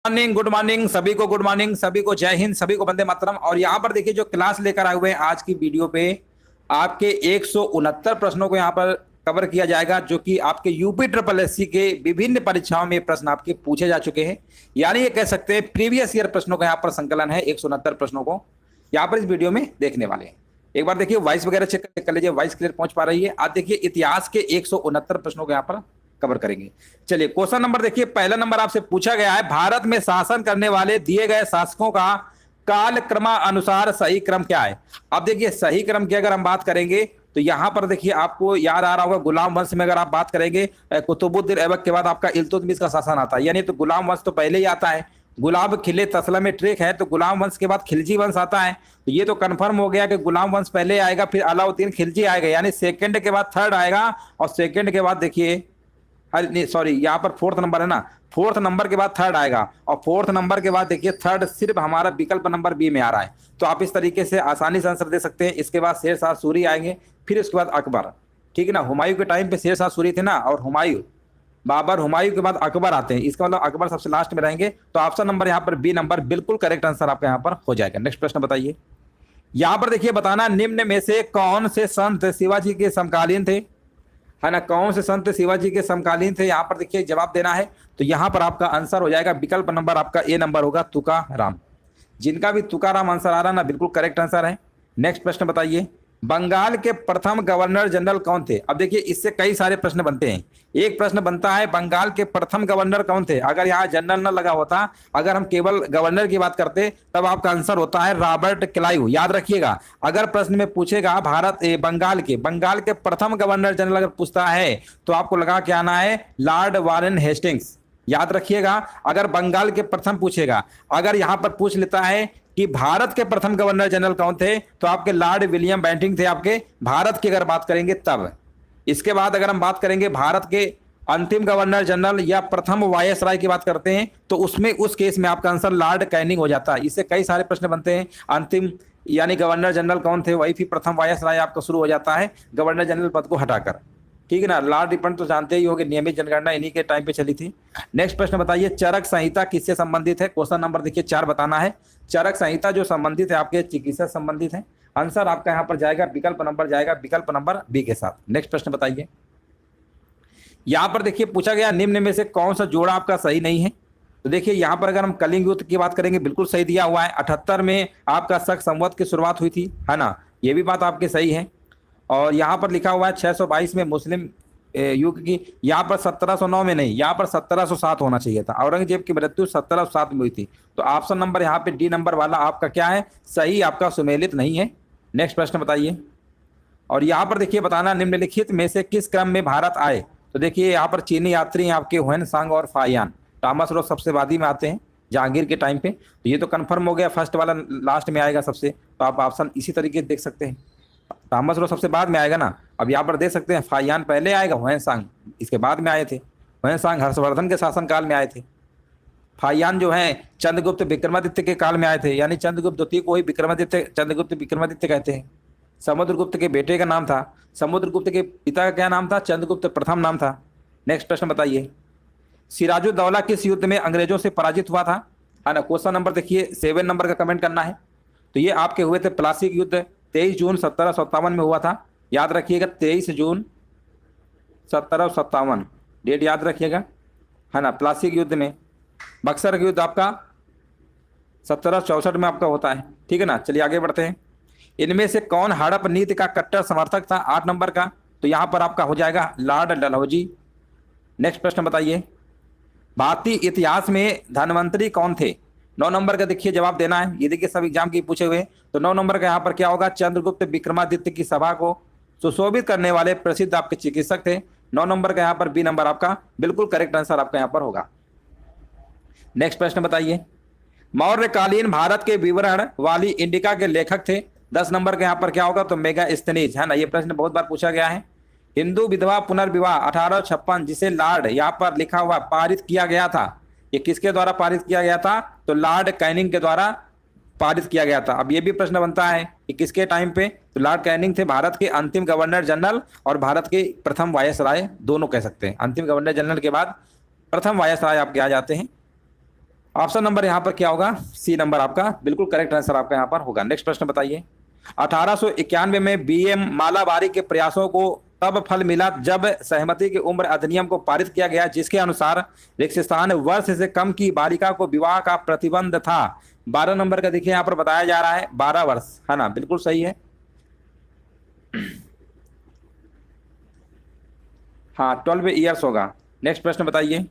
Morning, good morning सभी को, good morning सभी को, जय हिंद सभी को, वंदे मातरम। और यहाँ पर देखिए जो क्लास लेकर आए हुए हैं आज की वीडियो पे आपके 169 प्रश्नों को यहाँ पर कवर किया जाएगा, जो कि आपके यूपी ट्रिपल एससी के विभिन्न परीक्षाओं में प्रश्न आपके पूछे जा चुके हैं। यानी ये कह सकते हैं प्रीवियस ईयर प्रश्नों का यहाँ पर संकलन है। 169 प्रश्नों को यहाँ पर इस वीडियो में देखने वाले हैं। एक बार देखिए वॉइस वगैरह चेक कर लीजिए, वॉइस क्लियर पहुंच पा रही है। आज देखिए इतिहास के 169 प्रश्नों को यहाँ पर कवर करेंगे। चलिए क्वेश्चन नंबर देखिए, पहला नंबर आपसे पूछा गया है, भारत में शासन करने वाले दिए गए शासकों का काल क्रमानुसार सही क्रम क्या है। अब देखिए सही क्रम की अगर हम बात करेंगे तो यहां पर देखिए आपको याद आ रहा होगा, गुलाम वंश में अगर आप बात करेंगे कुतुबुद्दीन ऐबक के बाद आपका इल्तुतमिश का शासन आता है, यानी तो गुलाम वंश तो पहले ही आता है। गुलाब खिले तसला में ट्रेक है तो गुलाम वंश के बाद खिलजी वंश आता है। तो ये तो कंफर्म हो गया कि गुलाम वंश पहले आएगा, फिर अलाउद्दीन खिलजी आएगा, यानी सेकंड के बाद थर्ड आएगा। और सेकंड के बाद देखिए सॉरी यहाँ पर फोर्थ नंबर है ना, फोर्थ नंबर के बाद थर्ड आएगा, और फोर्थ नंबर के बाद देखिए थर्ड सिर्फ हमारा विकल्प नंबर बी में आ रहा है। तो आप इस तरीके से आसानी से आंसर दे सकते हैं। इसके बाद शेरशाह सूरी आएंगे, फिर उसके बाद अकबर, ठीक है ना। हुमायूं के टाइम पे शेरशाह सूरी थे ना, और हुमायूं बाबर, हुमायूं के बाद अकबर आते हैं, इसका मतलब अकबर सबसे लास्ट में रहेंगे। तो ऑप्शन नंबर यहाँ पर बी नंबर बिल्कुल करेक्ट आंसर आपका यहाँ पर हो जाएगा। नेक्स्ट प्रश्न बताइए। यहाँ पर देखिए बताना, निम्न में से कौन से संत शिवाजी के समकालीन थे, है ना। कौन से संत शिवाजी के समकालीन थे, यहाँ पर देखिए जवाब देना है। तो यहाँ पर आपका आंसर हो जाएगा विकल्प नंबर आपका ए नंबर होगा, तुकाराम। जिनका भी तुकाराम आंसर आ रहा ना, बिल्कुल करेक्ट आंसर है। नेक्स्ट प्रश्न बताइए, बंगाल के प्रथम गवर्नर जनरल कौन थे। अब देखिए इससे कई सारे प्रश्न बनते हैं। एक प्रश्न बनता है बंगाल के प्रथम गवर्नर कौन थे, अगर यहाँ जनरल न लगा होता, अगर हम केवल गवर्नर की बात करते तब आपका आंसर होता है रॉबर्ट क्लाइव। याद रखिएगा, अगर प्रश्न में पूछेगा बंगाल के प्रथम गवर्नर जनरल अगर पूछता है तो आपको लगा के आना है लॉर्ड वारेन हेस्टिंग्स। याद रखिएगा, अगर बंगाल के प्रथम पूछेगा, अगर यहाँ पर पूछ लेता है कि भारत के प्रथम गवर्नर जनरल कौन थे, तो आपके लॉर्ड विलियम बेंटिंग थे आपके भारत की अगर बात करेंगे तब। इसके बाद अगर हम बात करेंगे भारत के अंतिम गवर्नर जनरल या प्रथम वायसराय की बात करते हैं, तो उसमें उस केस में आपका आंसर लॉर्ड कैनिंग हो जाता है। इससे कई सारे प्रश्न बनते हैं। अंतिम यानी गवर्नर जनरल कौन थे, वही फिर प्रथम वायसराय आपका शुरू हो जाता है गवर्नर जनरल पद को हटाकर, ठीक है ना। लॉर्ड रिपन तो जानते ही होंगे, नियमित जनगणना इन्हीं के टाइम पे चली थी। नेक्स्ट प्रश्न बताइए, चरक संहिता किससे संबंधित है। क्वेश्चन नंबर देखिए 4 बताना है। चरक संहिता जो संबंधित है आपके चिकित्सा संबंधित है। आंसर आपका यहाँ पर जाएगा विकल्प नंबर बी के साथ। नेक्स्ट प्रश्न बताइए, यहाँ पर देखिए पूछा गया निम्न में से कौन सा जोड़ा आपका सही नहीं है। तो देखिए यहाँ पर अगर हम कलिंग युद्ध की बात करेंगे, बिल्कुल सही दिया हुआ है। 78 में आपका शक संवत की शुरुआत हुई थी, है ना, ये भी बात आपकी सही है। और यहाँ पर लिखा हुआ है 622 में मुस्लिम युग की, यहाँ पर 1709 में नहीं, यहाँ पर 1707 होना चाहिए था। औरंगजेब की मृत्यु 1707 में हुई थी। तो ऑप्शन नंबर यहाँ पे डी नंबर वाला आपका क्या है, सही आपका सुमेलित नहीं है। नेक्स्ट प्रश्न बताइए। और यहाँ पर देखिए बताना, निम्नलिखित में से किस क्रम में भारत आए। तो देखिए यहाँ पर चीनी यात्री आपके हुएन सांग और फायान, थॉमस रोज सबसे बाद में आते हैं जहांगीर के टाइम पे। तो ये तो कंफर्म हो गया, फर्स्ट वाला लास्ट में आएगा सबसे। तो आप ऑप्शन इसी तरीके देख सकते हैं, थॉमस रोज सबसे बाद में आएगा ना। अब यहाँ पर देख सकते हैं फायान पहले आएगा, हुएन सांग इसके बाद में आए थे। हुएन सांग हर्षवर्धन के शासनकाल में आए थे। फायान जो है चंद्रगुप्त विक्रमादित्य के काल में आए थे, यानी चंद्रगुप्त द्वितीय को ही चंद्रगुप्त विक्रमादित्य कहते हैं। समुद्रगुप्त के बेटे का नाम था, समुद्रगुप्त के पिता का क्या नाम था, चंद्रगुप्त प्रथम नाम था। नेक्स्ट प्रश्न बताइए, सिराजुद्दौला किस युद्ध में अंग्रेजों से पराजित हुआ था, है ना। क्वेश्चन नंबर देखिए 7 नंबर का कमेंट करना है। तो ये आपके हुए थे प्लासी युद्ध, 23 जून 1757 में हुआ था। याद रखिएगा 23 जून 1757 डेट याद रखिएगा, है ना। प्लासी युद्ध में, बक्सर का युद्ध आपका 1764 में आपका होता है, ठीक है ना। चलिए आगे बढ़ते हैं। इनमें से कौन हड़प नीति का कट्टर समर्थक था, 8 नंबर का। तो यहाँ पर आपका हो जाएगा लॉर्ड डलहौजी। नेक्स्ट प्रश्न बताइए, भारतीय इतिहास में धनवंतरी कौन थे। 9 नंबर का देखिए जवाब देना है। ये देखिए सब एग्जाम की पूछे हुए। तो 9 नंबर का यहाँ पर क्या होगा, चंद्रगुप्त विक्रमादित्य की सभा को सुशोभित करने वाले प्रसिद्ध आपके चिकित्सक थे। 9 नंबर का यहाँ पर बी नंबर आपका बिल्कुल करेक्ट आंसर आपका यहाँ पर होगा। नेक्स्ट प्रश्न बताइए, मौर्यकालीन भारत के विवरण वाली इंडिका के लेखक थे। 10 नंबर का यहाँ पर क्या होगा, तो मेगास्थनीज, है ना। ये प्रश्न बहुत बार पूछा गया है। हिंदू विधवा पुनर्विवाह 1856 जिसे लॉर्ड यहाँ पर लिखा हुआ पारित किया गया था, ये किसके द्वारा पारित किया गया था, तो लॉर्ड कैनिंग के द्वारा पारित किया गया था। अब ये भी प्रश्न बनता है कि किसके टाइम पे, तो लॉर्ड कैनिंग थे भारत के अंतिम गवर्नर जनरल और भारत के प्रथम वायसराय, दोनों कह सकते हैं। अंतिम गवर्नर जनरल के बाद प्रथम वायसराय आपके आ जाते हैं। ऑप्शन नंबर यहाँ पर क्या होगा, सी नंबर आपका बिल्कुल करेक्ट आंसर आपका यहाँ पर होगा। नेक्स्ट प्रश्न बताइए। 1891 में बीएम मालाबारी के प्रयासों को तब फल मिला जब सहमति की उम्र अधिनियम को पारित किया गया, जिसके अनुसार रिक्त स्थान वर्ष से कम की बालिका को विवाह का प्रतिबंध था। 12 नंबर का देखिए यहाँ पर बताया जा रहा है 12 वर्ष, है ना, बिल्कुल सही है। हाँ 12 ईयर्स होगा। नेक्स्ट प्रश्न बताइए।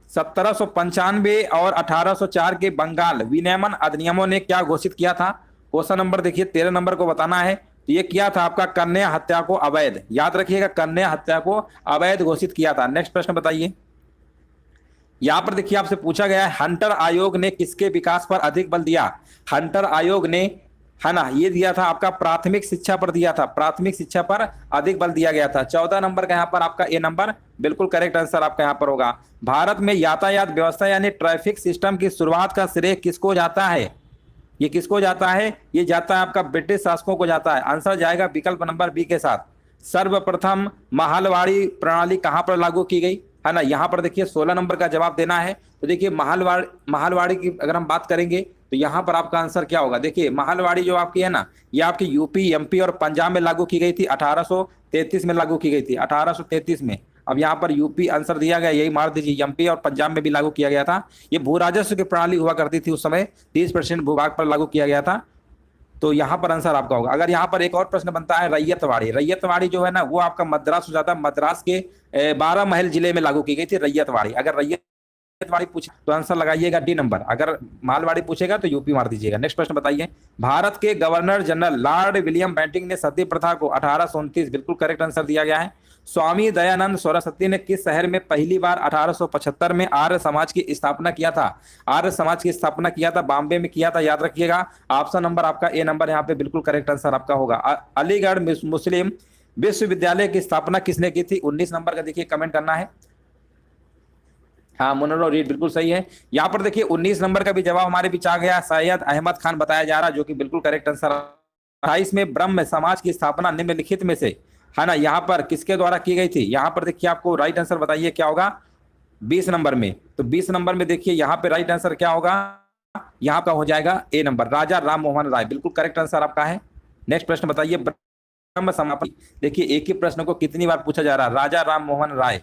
1795 और 1804 के बंगाल विनियमन अधिनियमों ने क्या घोषित किया था। क्वेश्चन नंबर देखिए 13 नंबर को बताना है। तो ये किया था आपका कन्या हत्या को अवैध, याद रखिएगा, कन्या हत्या को अवैध घोषित किया था। नेक्स्ट प्रश्न बताइए। यहां पर देखिए आपसे पूछा गया है हंटर आयोग ने किसके विकास पर अधिक बल दिया। हंटर आयोग ने, है ना, ये दिया था आपका प्राथमिक शिक्षा पर दिया था, प्राथमिक शिक्षा पर अधिक बल दिया गया था। 14 नंबर का यहाँ पर आपका ए नंबर बिल्कुल करेक्ट आंसर आपका यहाँ पर होगा। भारत में यातायात व्यवस्था यानी ट्रैफिक सिस्टम की शुरुआत का श्रेय किसको जाता है। ये किसको जाता है, ये जाता है आपका ब्रिटिश शासकों को जाता है। आंसर जाएगा विकल्प नंबर बी के साथ। सर्वप्रथम महलवाड़ी प्रणाली कहां पर लागू की गई, है ना, यहाँ पर देखिए 16 नंबर का जवाब देना है। तो देखिए महलवाड़ी की अगर हम बात करेंगे तो यहाँ पर आपका आंसर क्या होगा। देखिए महलवाड़ी जो आपकी है ना, ये आपकी यूपी, एमपी और पंजाब में लागू की गई थी। 1833 में लागू की गई थी, 1833 में। अब यहाँ पर यूपी आंसर दिया गया, यही मार दीजिए, एमपी और पंजाब में भी लागू किया गया था। ये भू राजस्व की प्रणाली हुआ करती थी उस समय, 30% भूभाग पर लागू किया गया था। तो यहाँ पर आंसर आपका होगा। अगर यहाँ पर एक और प्रश्न बनता है रैयतवाड़ी, रैयतवाड़ी जो है ना वो आपका मद्रास हो जाता है, मद्रास के 12 महल जिले में लागू की गई थी रैयतवाड़ी। अगर रैयतवाड़ी पूछे तो आंसर लगाइएगा डी नंबर, अगर मालवाड़ी पूछेगा तो यूपी मार दीजिएगा। नेक्स्ट प्रश्न बताइए। भारत के governor general Lord William Bentinck ने सती प्रथा को 1829, बिल्कुल करेक्ट आंसर दिया गया है। स्वामी दयानंद सरस्वती ने किस शहर में पहली बार 1875 में आर्य समाज की स्थापना किया था। आर्य समाज की स्थापना किया था बॉम्बे में किया था, याद रखिएगा। ऑप्शन नंबर आपका ए नंबर यहाँ पे बिल्कुल करेक्ट आंसर आपका होगा। अलीगढ़ मुस्लिम विश्वविद्यालय की स्थापना किसने की थी। 19 नंबर का देखिए कमेंट करना है। हाँ मुनरो रीड बिल्कुल सही है। यहाँ पर देखिए 19 नंबर का भी जवाब हमारे बीच आ गया, सैयद अहमद खान बताया जा रहा, जो कि बिल्कुल करेक्ट आंसर। 28 में ब्रह्म समाज की स्थापना निम्नलिखित में से, है ना, यहाँ पर किसके द्वारा की गई थी। यहाँ पर देखिए आपको राइट आंसर बताइए क्या होगा 20 नंबर में। तो 20 नंबर में देखिए यहाँ पे राइट आंसर क्या होगा, यहाँ का हो जाएगा ए नंबर, राजा राम मोहन राय, बिल्कुल करेक्ट आंसर आपका है। नेक्स्ट प्रश्न बताइए। ब्रह्म समापन, देखिए एक ही प्रश्न को कितनी बार पूछा जा रहा है, राजा राम मोहन राय।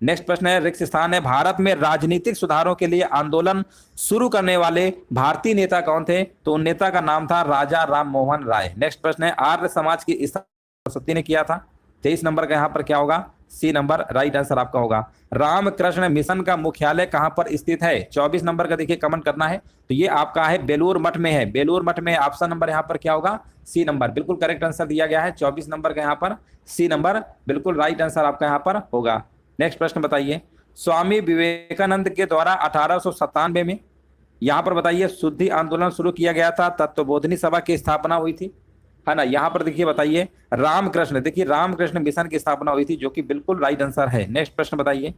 नेक्स्ट प्रश्न है रिक्त स्थान है भारत में राजनीतिक सुधारों के लिए आंदोलन शुरू करने वाले भारतीय नेता कौन थे। तो उन नेता का नाम था राजा राम मोहन राय। नेक्स्ट प्रश्न है आर्य समाज की सरस्वती ने किया था। 23 नंबर का यहाँ पर क्या होगा, सी नंबर राइट आंसर आपका होगा। रामकृष्ण मिशन का मुख्यालय कहां पर स्थित है। 24 नंबर का देखिए कमेंट करना है। तो ये आपका है बेलूर मठ में है, बेलूर मठ में। ऑप्शन नंबर यहाँ पर क्या होगा, सी नंबर, बिल्कुल करेक्ट आंसर दिया गया है। 24 नंबर का यहाँ पर सी नंबर बिल्कुल राइट आंसर आपका यहाँ पर होगा। नेक्स्ट प्रश्न बताइए। स्वामी विवेकानंद के द्वारा 1897 में यहाँ पर बताइए शुद्धि आंदोलन शुरू किया गया था, तत्वबोधिनी सभा की स्थापना हुई थी, है ना। यहाँ पर देखिए बताइए रामकृष्ण, देखिए रामकृष्ण मिशन की स्थापना हुई थी, जो कि बिल्कुल राइट आंसर है। नेक्स्ट प्रश्न बताइए।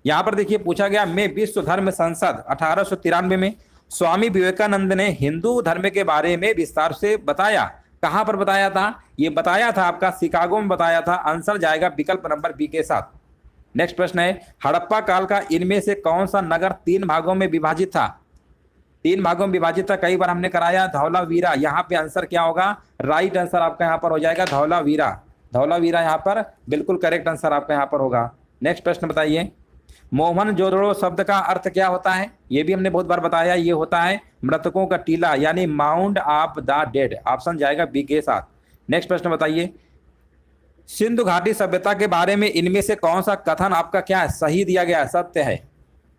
यहाँ पर देखिए पूछा गया में विश्व धर्म संसद 1893 में स्वामी विवेकानंद ने हिंदू धर्म के बारे में विस्तार से बताया, कहां पर बताया था। ये बताया था आपका शिकागो में बताया था। आंसर जाएगा विकल्प नंबर बी के साथ। नेक्स्ट प्रश्न है हड़प्पा काल का इनमें से कौन सा नगर 3 भागों में विभाजित था। 3 भागों में विभाजित था, कई बार हमने कराया, धौलावीरा। यहाँ पे आंसर क्या होगा, राइट आंसर आपका यहाँ पर हो जाएगा धौलावीरा, धौलावीरा यहाँ पर बिल्कुल करेक्ट आंसर आपका यहाँ पर होगा। नेक्स्ट प्रश्न बताइए। मोहनजोदड़ो शब्द का अर्थ क्या होता है। ये भी हमने बहुत बार बताया, ये होता है मृतकों का टीला यानी mound of the dead. Option जाएगा बी के साथ। नेक्स्ट प्रश्न बताइए। सिंधु घाटी सभ्यता के बारे में इनमें से कौन सा कथन आपका क्या है, सही दिया गया है, सत्य है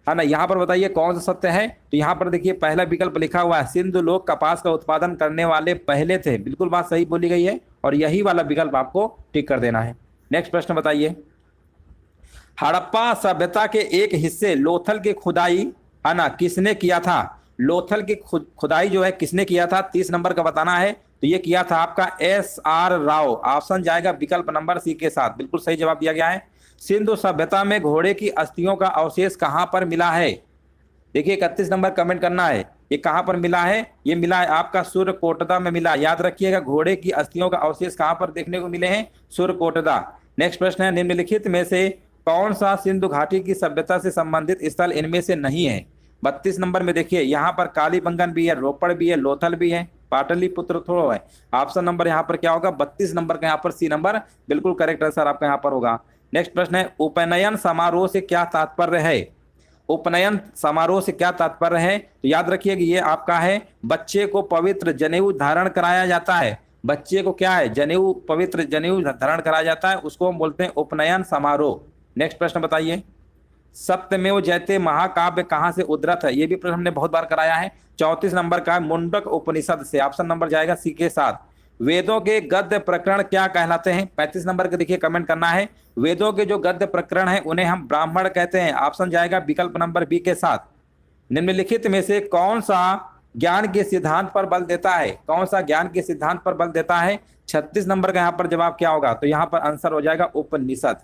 ना। यहाँ पर बताइए कौन सा सत्य है। तो यहाँ पर देखिए पहला विकल्प लिखा हुआ है, सिंधु लोग कपास का उत्पादन करने वाले पहले थे, बिल्कुल बात सही बोली गई है, और यही वाला विकल्प आपको टिक कर देना है। नेक्स्ट प्रश्न बताइए। हड़प्पा सभ्यता के एक हिस्से लोथल की खुदाई, है ना, किसने किया था। लोथल की खुदाई जो है किसने किया था, 30 नंबर का बताना है। तो ये किया था आपका SR राव। ऑप्शन जाएगा विकल्प नंबर सी के साथ, बिल्कुल सही जवाब दिया गया है। सिंधु सभ्यता में घोड़े की अस्थियों का अवशेष कहां पर मिला है। देखिए 31 नंबर कमेंट करना है, ये कहां पर मिला है। ये मिला है आपका सूर्यकोटदा में मिला, याद रखिएगा। घोड़े की अस्थियों का अवशेष कहां पर देखने को मिले हैं, सूर्यकोटदा। नेक्स्ट प्रश्न है निम्नलिखित में से कौन सा सिंधु घाटी की सभ्यता से संबंधित स्थल इनमें से नहीं है। 32 नंबर में देखिए यहाँ पर कालीबंगन भी है, रोपड़ भी है, लोथल भी है, पाटलिपुत्र थोड़ा है। ऑप्शन नंबर यहाँ पर क्या होगा, 32 नंबर का यहाँ पर सी नंबर बिल्कुल करेक्ट आंसर आपका यहाँ पर होगा। नेक्स्ट प्रश्न है, उपनयन समारोह से क्या तात्पर्य है? उपनयन समारोह से क्या तात्पर्य है? तो याद रखिए कि ये आपका है, बच्चे को पवित्र जनेऊ धारण कराया जाता है। बच्चे को क्या है, जनेऊ, पवित्र जनेऊ धारण कराया जाता है, उसको हम बोलते हैं उपनयन समारोह। नेक्स्ट प्रश्न बताइए, सत्यमेव जयते महाकाव्य कहां से उद्धृत है? ये भी प्रश्न हमने बहुत बार कराया है। 34 नंबर का मुंडक उपनिषद से। ऑप्शन नंबर जाएगा सी के साथ। वेदों के गद्य प्रकरण क्या कहलाते हैं? 35 नंबर के देखिए कमेंट करना है। वेदों के जो गद्य प्रकरण है उन्हें हम ब्राह्मण कहते हैं। ऑप्शन जाएगा विकल्प नंबर बी के साथ। निम्नलिखित में से कौन सा ज्ञान के सिद्धांत पर बल देता है? कौन सा ज्ञान के सिद्धांत पर बल देता है? 36 नंबर का यहाँ पर जवाब क्या होगा? तो यहाँ पर आंसर हो जाएगा उपनिषद,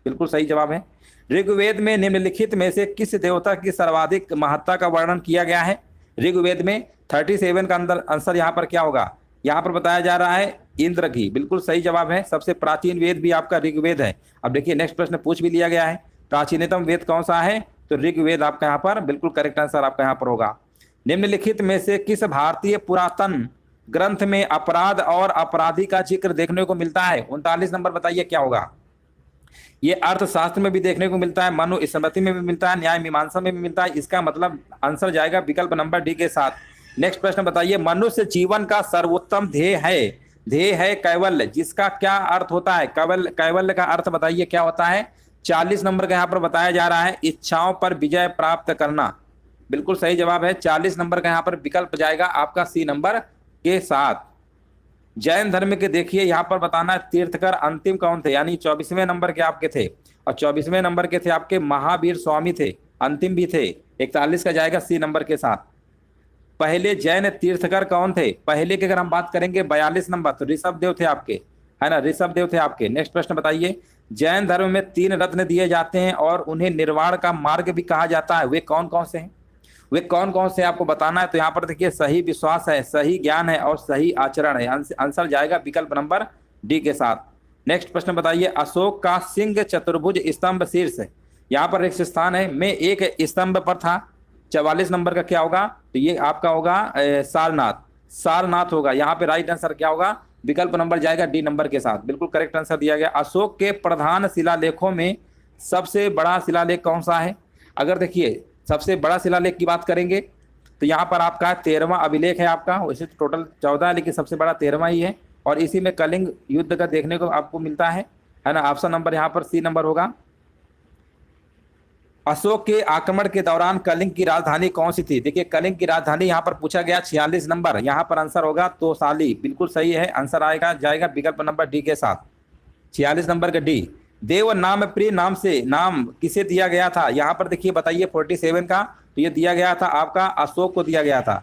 बिल्कुल सही जवाब है। ऋग्वेद में निम्नलिखित में से किस देवता की सर्वाधिक महत्ता का वर्णन किया गया है? ऋग्वेद में 37 का अंदर आंसर यहाँ पर क्या होगा? यहाँ पर बताया जा रहा है इंद्र की, बिल्कुल सही जवाब है। सबसे प्राचीन वेद भी आपका ऋग्वेद है। अब देखिए नेक्स्ट प्रश्न पूछ भी लिया गया है, प्राचीनतम वेद कौन सा है? तो ऋग्वेद आपका यहाँ पर बिल्कुल करेक्ट आंसर आपका यहाँ पर होगा। निम्नलिखित में से किस भारतीय पुरातन ग्रंथ में अपराध और अपराधी का जिक्र देखने को मिलता है? 39 नंबर बताइए क्या होगा? ये अर्थशास्त्र में भी देखने को मिलता है, मनुस्मृति में भी मिलता है, न्याय मीमांसा में भी मिलता है। इसका मतलब आंसर जाएगा विकल्प नंबर डी के साथ। नेक्स्ट प्रश्न बताइए, मनुष्य जीवन का सर्वोत्तम ध्येय है, ध्येय है कैवल्य, जिसका क्या अर्थ होता है? कैवल्य का अर्थ बताइए क्या होता है? 40 नंबर का यहाँ पर बताया जा रहा है इच्छाओं पर विजय प्राप्त करना, बिल्कुल सही जवाब है। 40 नंबर का यहाँ पर विकल्प जाएगा आपका सी नंबर के साथ। जैन धर्म के देखिए यहाँ पर बताना है तीर्थकर अंतिम कौन थे, यानी 24वें नंबर के आपके थे, और 24वें नंबर के थे आपके महावीर स्वामी थे, अंतिम भी थे। 41 का जाएगा सी नंबर के साथ। पहले जैन तीर्थकर कौन थे? पहले की अगर हम बात करेंगे 42 नंबर, तो ऋषभ देव थे आपके, है ना, ऋषभ देव थे आपके। नेक्स्ट प्रश्न बताइए, जैन धर्म में 3 रत्न दिए जाते हैं और उन्हें निर्वाण का मार्ग भी कहा जाता है, वे कौन कौन से हैं? वे कौन कौन से आपको बताना है। तो यहाँ पर देखिए सही विश्वास है, सही ज्ञान है और सही आचरण है। आंसर जाएगा विकल्प नंबर डी के साथ। नेक्स्ट प्रश्न बताइए, अशोक का सिंह चतुर्भुज स्तंभ शीर्ष, यहाँ पर एक स्थान है में एक स्तंभ पर था। 44 नंबर का क्या होगा? तो ये आपका होगा सारनाथ, सारनाथ होगा। यहाँ पे राइट आंसर क्या होगा? विकल्प नंबर जाएगा डी नंबर के साथ, बिल्कुल करेक्ट आंसर दिया गया। अशोक के प्रधान शिलालेखों में सबसे बड़ा शिलालेख कौन सा है? अगर देखिए सबसे बड़ा शिलालेख की बात करेंगे तो यहाँ पर आपका 13वां अभिलेख है आपका, वैसे तो टोटल 14 है लेकिन सबसे बड़ा 13वां ही है, और इसी में कलिंग युद्ध का देखने को आपको मिलता है ना। ऑप्शन नंबर यहाँ पर सी नंबर होगा। अशोक के आक्रमण के दौरान कलिंग की राजधानी कौन सी थी? देखिए कलिंग की राजधानी यहाँ पर पूछा गया 46 नंबर, यहाँ पर आंसर होगा तोसाली, बिल्कुल सही है। आंसर आएगा जाएगा विकल्प नंबर डी के साथ, 46 नंबर का डी। देव नाम प्रिय नाम से नाम किसे दिया गया था? यहाँ पर देखिए बताइए 47 का, तो ये दिया गया था आपका अशोक को दिया गया था।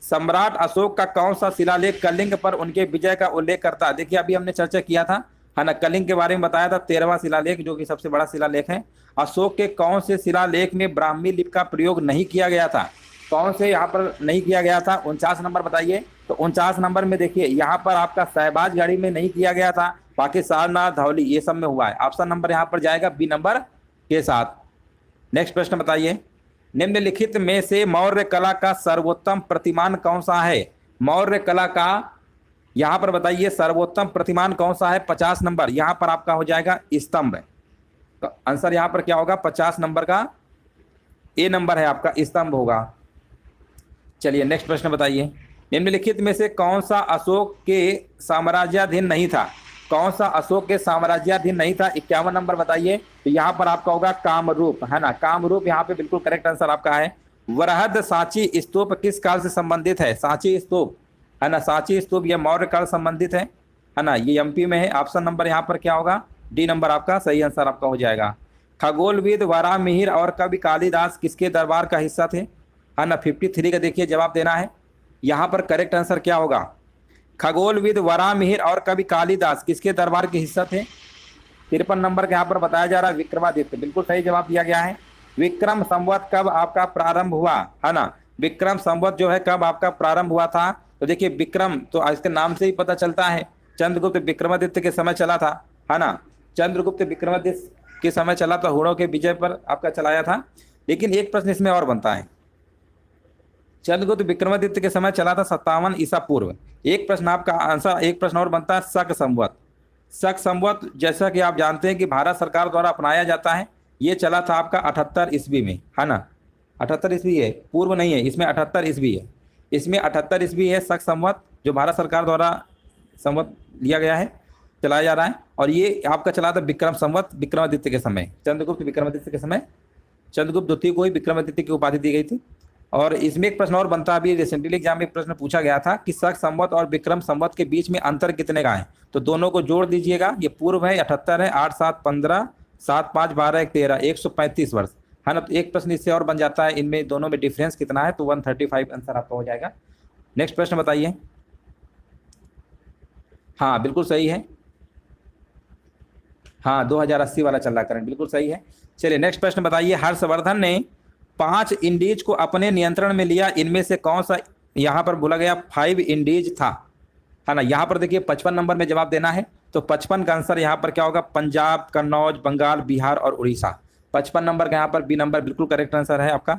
सम्राट अशोक का कौन सा शिलालेख कलिंग पर उनके विजय का उल्लेख करता है? देखिए अभी हमने चर्चा किया था, है ना, कलिंग के बारे में बताया था, 13वां शिलालेख जो कि सबसे बड़ा शिलालेख है। अशोक के कौन से शिलालेख में ब्राह्मी लिपि का प्रयोग नहीं किया गया था? कौन से यहाँ पर नहीं किया गया था? 49 नंबर बताइए। तो 49 नंबर में देखिए यहाँ पर आपका शहबाजगढ़ी में नहीं किया गया था, बाकी सारनाथ, धौली ये सब में हुआ है। ऑप्शन नंबर यहाँ पर जाएगा बी नंबर के साथ। नेक्स्ट प्रश्न बताइए, निम्नलिखित में से मौर्य कला का सर्वोत्तम प्रतिमान कौन सा है? मौर्य कला का यहाँ पर बताइए सर्वोत्तम प्रतिमान कौन सा है? 50 नंबर, यहाँ पर आपका हो जाएगा स्तंभ। तो आंसर यहाँ पर क्या होगा? 50 नंबर का ए नंबर है आपका, स्तंभ होगा। चलिए नेक्स्ट प्रश्न बताइए, निम्नलिखित में से कौन सा अशोक के साम्राज्याधीन नहीं था? कौन सा अशोक के साम्राज्याधीन नहीं था? 51 नंबर बताइए। तो यहाँ पर आपका होगा कामरूप, है ना, कामरूप यहाँ पे बिल्कुल करेक्ट आंसर आपका है। वरहद सांची स्तूप किस काल से संबंधित है? सांची स्तूप, है ना, सांची स्तूप ये मौर्य काल संबंधित है ना, ये एमपी में है। ऑप्शन नंबर यहाँ पर क्या होगा? डी नंबर आपका सही आंसर आपका हो जाएगा। खगोलविद वराहमिहिर और कवि कालिदास किसके दरबार का हिस्सा थे? है ना, 53 का देखिए जवाब देना है। यहाँ पर करेक्ट आंसर क्या होगा? खगोलविद वराहमिहिर और कवि कालिदास किसके दरबार के हिस्सा थे? 53 नंबर के यहाँ पर बताया जा रहा है विक्रमादित्य, बिल्कुल सही जवाब दिया गया है। विक्रम संवत कब आपका प्रारंभ हुआ? है ना, विक्रम संवत जो है कब आपका प्रारंभ हुआ था? तो देखिए विक्रम तो इसके नाम से ही पता चलता है, चंद्रगुप्त विक्रमादित्य के समय चला था, है ना, चंद्रगुप्त विक्रमादित्य के समय चला था, हुणों के विजय पर आपका चलाया था। लेकिन एक प्रश्न इसमें और बनता है, चंद्रगुप्त विक्रमादित्य के समय चला था 57 ईसा पूर्व। एक प्रश्न आपका आंसर, एक प्रश्न और बनता है शक संवत। शक संवत जैसा कि आप जानते हैं कि भारत सरकार द्वारा अपनाया जाता है, ये चला था आपका 78 ईस्वी में, है ना। 78 ईस्वी है, पूर्व नहीं है, इसमें 78 ईस्वी है, इसमें 78 ईस्वी है शक संवत, जो भारत सरकार द्वारा संवत लिया गया है, चलाया जा रहा है। और ये आपका चला था विक्रम संवत, विक्रमादित्य के समय, चंद्रगुप्त विक्रमादित्य के समय चंद्रगुप्त द्वितीय को ही विक्रमादित्य की उपाधि दी गई थी। और इसमें एक प्रश्न और बनता है, अभी रिसेंटली एग्जाम में एक प्रश्न पूछा गया था कि शक संवत और विक्रम संवत के बीच में अंतर कितने का है, तो दोनों को जोड़ दीजिएगा। ये पूर्व है 78 है, 8 7 15, 7 5 12 1 13, 135 वर्ष, है ना। तो एक प्रश्न इससे और बन जाता है, इनमें दोनों में डिफरेंस कितना है, तो 135 आंसर आपका हो जाएगा। नेक्स्ट प्रश्न बताइए। हाँ बिल्कुल सही है, हाँ 2080 वाला चल रहा करंट, बिल्कुल सही है। चलिए नेक्स्ट प्रश्न बताइए। हर्षवर्धन ने 5 इंडीज को अपने नियंत्रण में लिया, इनमें से कौन सा यहाँ पर बोला गया 5 इंडीज था, है ना। यहाँ पर देखिए 55 नंबर में जवाब देना है, तो 55 का आंसर यहाँ पर क्या होगा, पंजाब, कन्नौज, बंगाल, बिहार और उड़ीसा। 55 नंबर का यहाँ पर बी नंबर बिल्कुल करेक्ट आंसर है आपका।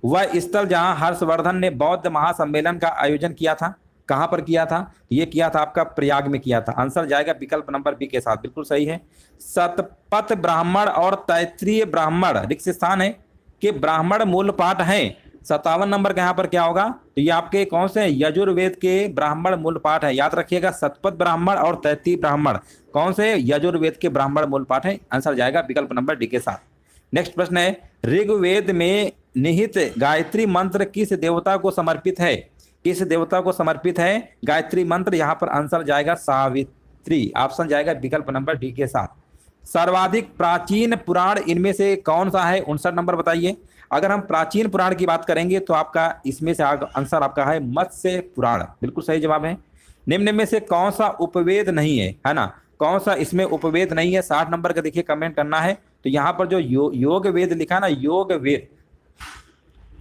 वह स्थल जहाँ हर्षवर्धन ने बौद्ध महासम्मेलन का आयोजन किया था, कहाँ पर किया था, ये किया था आपका प्रयाग में किया था। आंसर जाएगा विकल्प नंबर बी के साथ, बिल्कुल सही है। शतपथ ब्राह्मण और तैत्रीय ब्राह्मण रिक्त स्थान है कि ब्राह्मण मूल पाठ है। 57 नंबर का यहाँ पर क्या होगा, तो ये आपके कौन से यजुर्वेद के ब्राह्मण मूल पाठ है, याद रखिएगा। शतपथ ब्राह्मण और तैत्रीय ब्राह्मण कौन से, यजुर्वेद के ब्राह्मण मूल पाठ है। आंसर जाएगा विकल्प नंबर डी के साथ। नेक्स्ट प्रश्न है, ऋग्वेद में निहित गायत्री मंत्र किस देवता को समर्पित है, किस देवता को समर्पित है गायत्री मंत्र, यहाँ पर आंसर जाएगा सावित्री। ऑप्शन जाएगा विकल्प नंबर डी के साथ। सर्वाधिक प्राचीन पुराण इनमें से कौन सा है, 59 नंबर बताइए। अगर हम प्राचीन पुराण की बात करेंगे तो आपका इसमें से आंसर आपका है मत्स्य पुराण, बिल्कुल सही जवाब है। निम्न में से कौन सा उपवेद नहीं है ना, कौन सा इसमें उपवेद नहीं है, 60 नंबर का देखिए कमेंट करना है। तो यहाँ पर जो योग वेद लिखा ना, योग वेद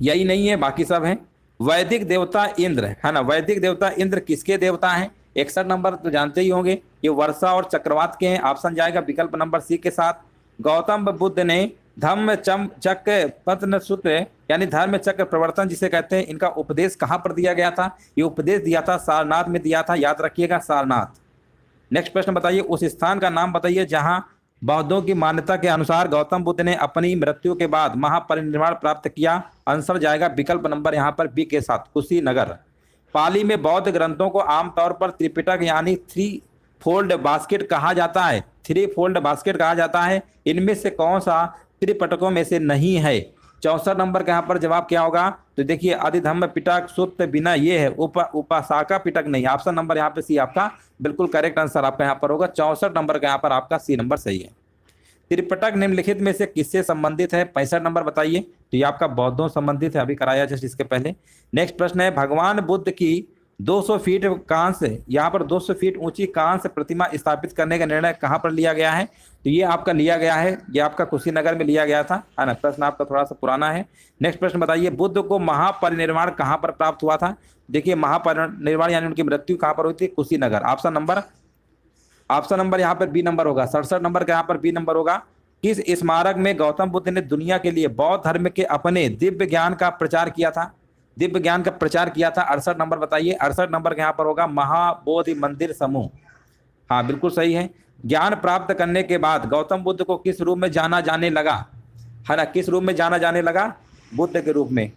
यही नहीं है, बाकी सब है। वैदिक देवता इंद्र, है ना, वैदिक देवता इंद्र किसके देवता हैं, 61 नंबर तो जानते ही होंगे, ये वर्षा और चक्रवात के हैं। ऑप्शन जाएगा विकल्प नंबर सी के साथ। गौतम बुद्ध ने धम्म चक्र पतन सूत्र यानी धर्म चक्र प्रवर्तन जिसे कहते हैं, इनका उपदेश कहाँ पर दिया गया था, ये उपदेश दिया था सारनाथ में दिया था, याद रखिएगा सारनाथ। नेक्स्ट प्रश्न बताइए, उस स्थान का नाम बताइए जहां बौद्धों की मान्यता के अनुसार गौतम बुद्ध ने अपनी मृत्यु के बाद महापरिनिर्वाण प्राप्त किया। आंसर जाएगा विकल्प नंबर यहाँ पर बी के साथ, कुशीनगर। पाली में बौद्ध ग्रंथों को आमतौर पर त्रिपिटक यानी 3 फोल्ड बास्केट कहा जाता है, 3 फोल्ड बास्केट कहा जाता है। इनमें से कौन सा त्रिपिटकों में से नहीं है, 64 नंबर का यहाँ पर जवाब क्या होगा, तो देखिए अधिधम्म पिटक, सुप्त विनय, ये है। उपासाका पिटक नहीं। ऑप्शन नंबर यहाँ पे सी आपका बिल्कुल करेक्ट आंसर आपका यहाँ पर होगा। 64 नंबर का यहाँ पर आपका सी नंबर सही है। त्रिपिटक निम्नलिखित में से किससे संबंधित है, 65 नंबर बताइए। तो ये आपका बौद्धों संबंधित है, अभी कराया जस्ट इसके पहले। नेक्स्ट प्रश्न है, भगवान बुद्ध की 200 फीट कांस्य, यहाँ पर 200 फीट ऊंची कांस्य प्रतिमा स्थापित करने का निर्णय कहाँ पर लिया गया है, तो ये आपका लिया गया है, ये आपका कुशीनगर में लिया गया था, है ना। प्रश्न आपका थोड़ा सा पुराना है। नेक्स्ट प्रश्न बताइए, बुद्ध को महापरिनिर्वाण कहाँ पर प्राप्त हुआ था। देखिए महापरिनिर्वाण यानी उनकी मृत्यु कहाँ पर हुई थी, कुशीनगर। ऑप्शन नंबर यहाँ पर बी नंबर होगा, 67 नंबर का यहाँ पर बी नंबर होगा। किस स्मारक में गौतम बुद्ध ने दुनिया के लिए बौद्ध धर्म के अपने दिव्य ज्ञान का प्रचार किया था, दिव्य ज्ञान का प्रचार किया था, 68 नंबर बताइए। 68 नंबर का यहाँ पर होगा महाबोधि मंदिर समूह, हाँ बिल्कुल सही है। ज्ञान प्राप्त करने के बाद गौतम बुद्ध को किस रूप में जाना जाने लगा, है ना, किस रूप में जाना जाने लगा, बुद्ध के रूप में।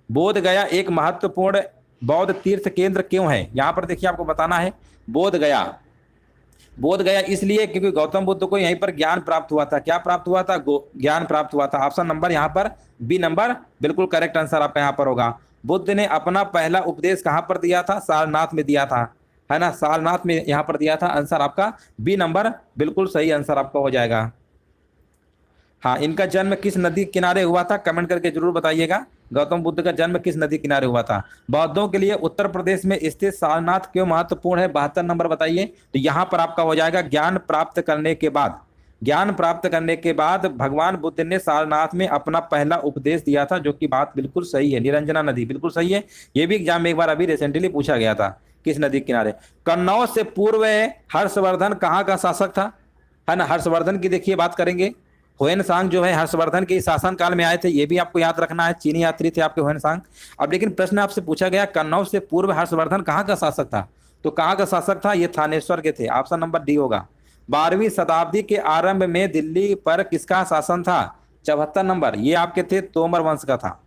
बोध गया एक महत्वपूर्ण बौद्ध तीर्थ केंद्र क्यों है, यहाँ पर देखिए आपको बताना है। बोध गया इसलिए क्योंकि गौतम बुद्ध को यहीं पर ज्ञान प्राप्त हुआ था। क्या प्राप्त हुआ था, ज्ञान प्राप्त हुआ था। ऑप्शन नंबर यहाँ पर बी नंबर बिल्कुल करेक्ट आंसर आपका यहाँ पर होगा। बुद्ध ने अपना पहला उपदेश कहाँ पर दिया था, सारनाथ में दिया था, है ना, सारनाथ में यहाँ पर दिया था। आंसर आपका बी नंबर बिल्कुल सही आंसर आपका हो जाएगा। हाँ, इनका जन्म किस नदी किनारे हुआ था, कमेंट करके जरूर बताइएगा। गौतम बुद्ध का जन्म किस नदी किनारे हुआ था। बौद्धों के लिए उत्तर प्रदेश में स्थित सारनाथ क्यों महत्वपूर्ण है, 72 नंबर बताइए। तो यहाँ पर आपका हो जाएगा ज्ञान प्राप्त करने के बाद, ज्ञान प्राप्त करने के बाद भगवान बुद्ध ने सारनाथ में अपना पहला उपदेश दिया था, जो कि बात बिल्कुल सही है। निरंजना नदी बिल्कुल सही है, ये भी एग्जाम में एक बार अभी रिसेंटली पूछा गया था, किस नदी किनारे। कन्नौज से पूर्व हर्षवर्धन कहाँ का शासक था, है ना। हर्षवर्धन की देखिए बात करेंगे ह्वेनसांग जो है हर्षवर्धन के शासन काल में आए थे, ये भी आपको याद रखना है, चीनी यात्री थे आपके ह्वेनसांग। अब लेकिन प्रश्न आपसे पूछा गया कन्नौज से पूर्व हर्षवर्धन कहाँ का शासक था, तो कहाँ का शासक था, ये थानेश्वर के थे, ऑप्शन नंबर डी होगा। 12वीं शताब्दी के आरंभ में दिल्ली पर किसका शासन था, 74 नंबर, ये आपके थे तोमर वंश का था,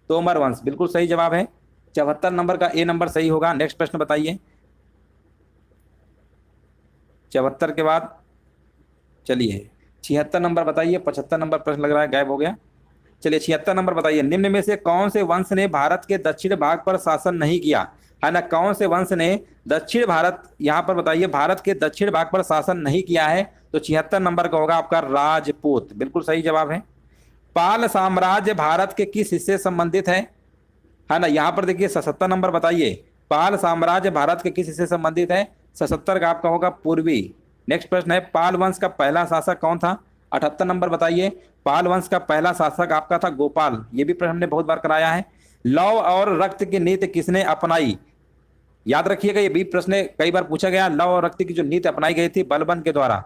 तोमर वंश, बिल्कुल सही जवाब है, 74 नंबर का ए नंबर सही होगा। नेक्स्ट प्रश्न बताइए, 74 के बाद चलिए 76 नंबर बताइए, 75 नंबर प्रश्न लग रहा है गायब हो गया। चलिए 76 नंबर बताइए, निम्न में से कौन से वंश ने भारत के दक्षिण भाग पर शासन नहीं किया, है ना, कौन से वंश ने दक्षिण भारत, यहां पर बताइए, भारत के दक्षिण भाग पर शासन नहीं किया है, तो 76 नंबर का होगा आपका राजपूत, बिल्कुल सही जवाब है। पाल साम्राज्य भारत के किस हिस्से से संबंधित है ना, यहां पर देखिए 77 नंबर बताइए, पाल साम्राज्य भारत के किस हिस्से से संबंधित है, 77 का आपका होगा पूर्वी। नेक्स्ट प्रश्न है, पाल वंश का पहला शासक कौन था, 78 नंबर बताइए, पाल वंश का पहला शासक आपका था गोपाल, ये भी प्रश्न हमने बहुत बार कराया है। लौह और रक्त की नीति किसने अपनाई, याद रखिएगा ये भी प्रश्न कई बार पूछा गया, लौह और रक्त की जो नीति अपनाई गई थी बलबन के द्वारा,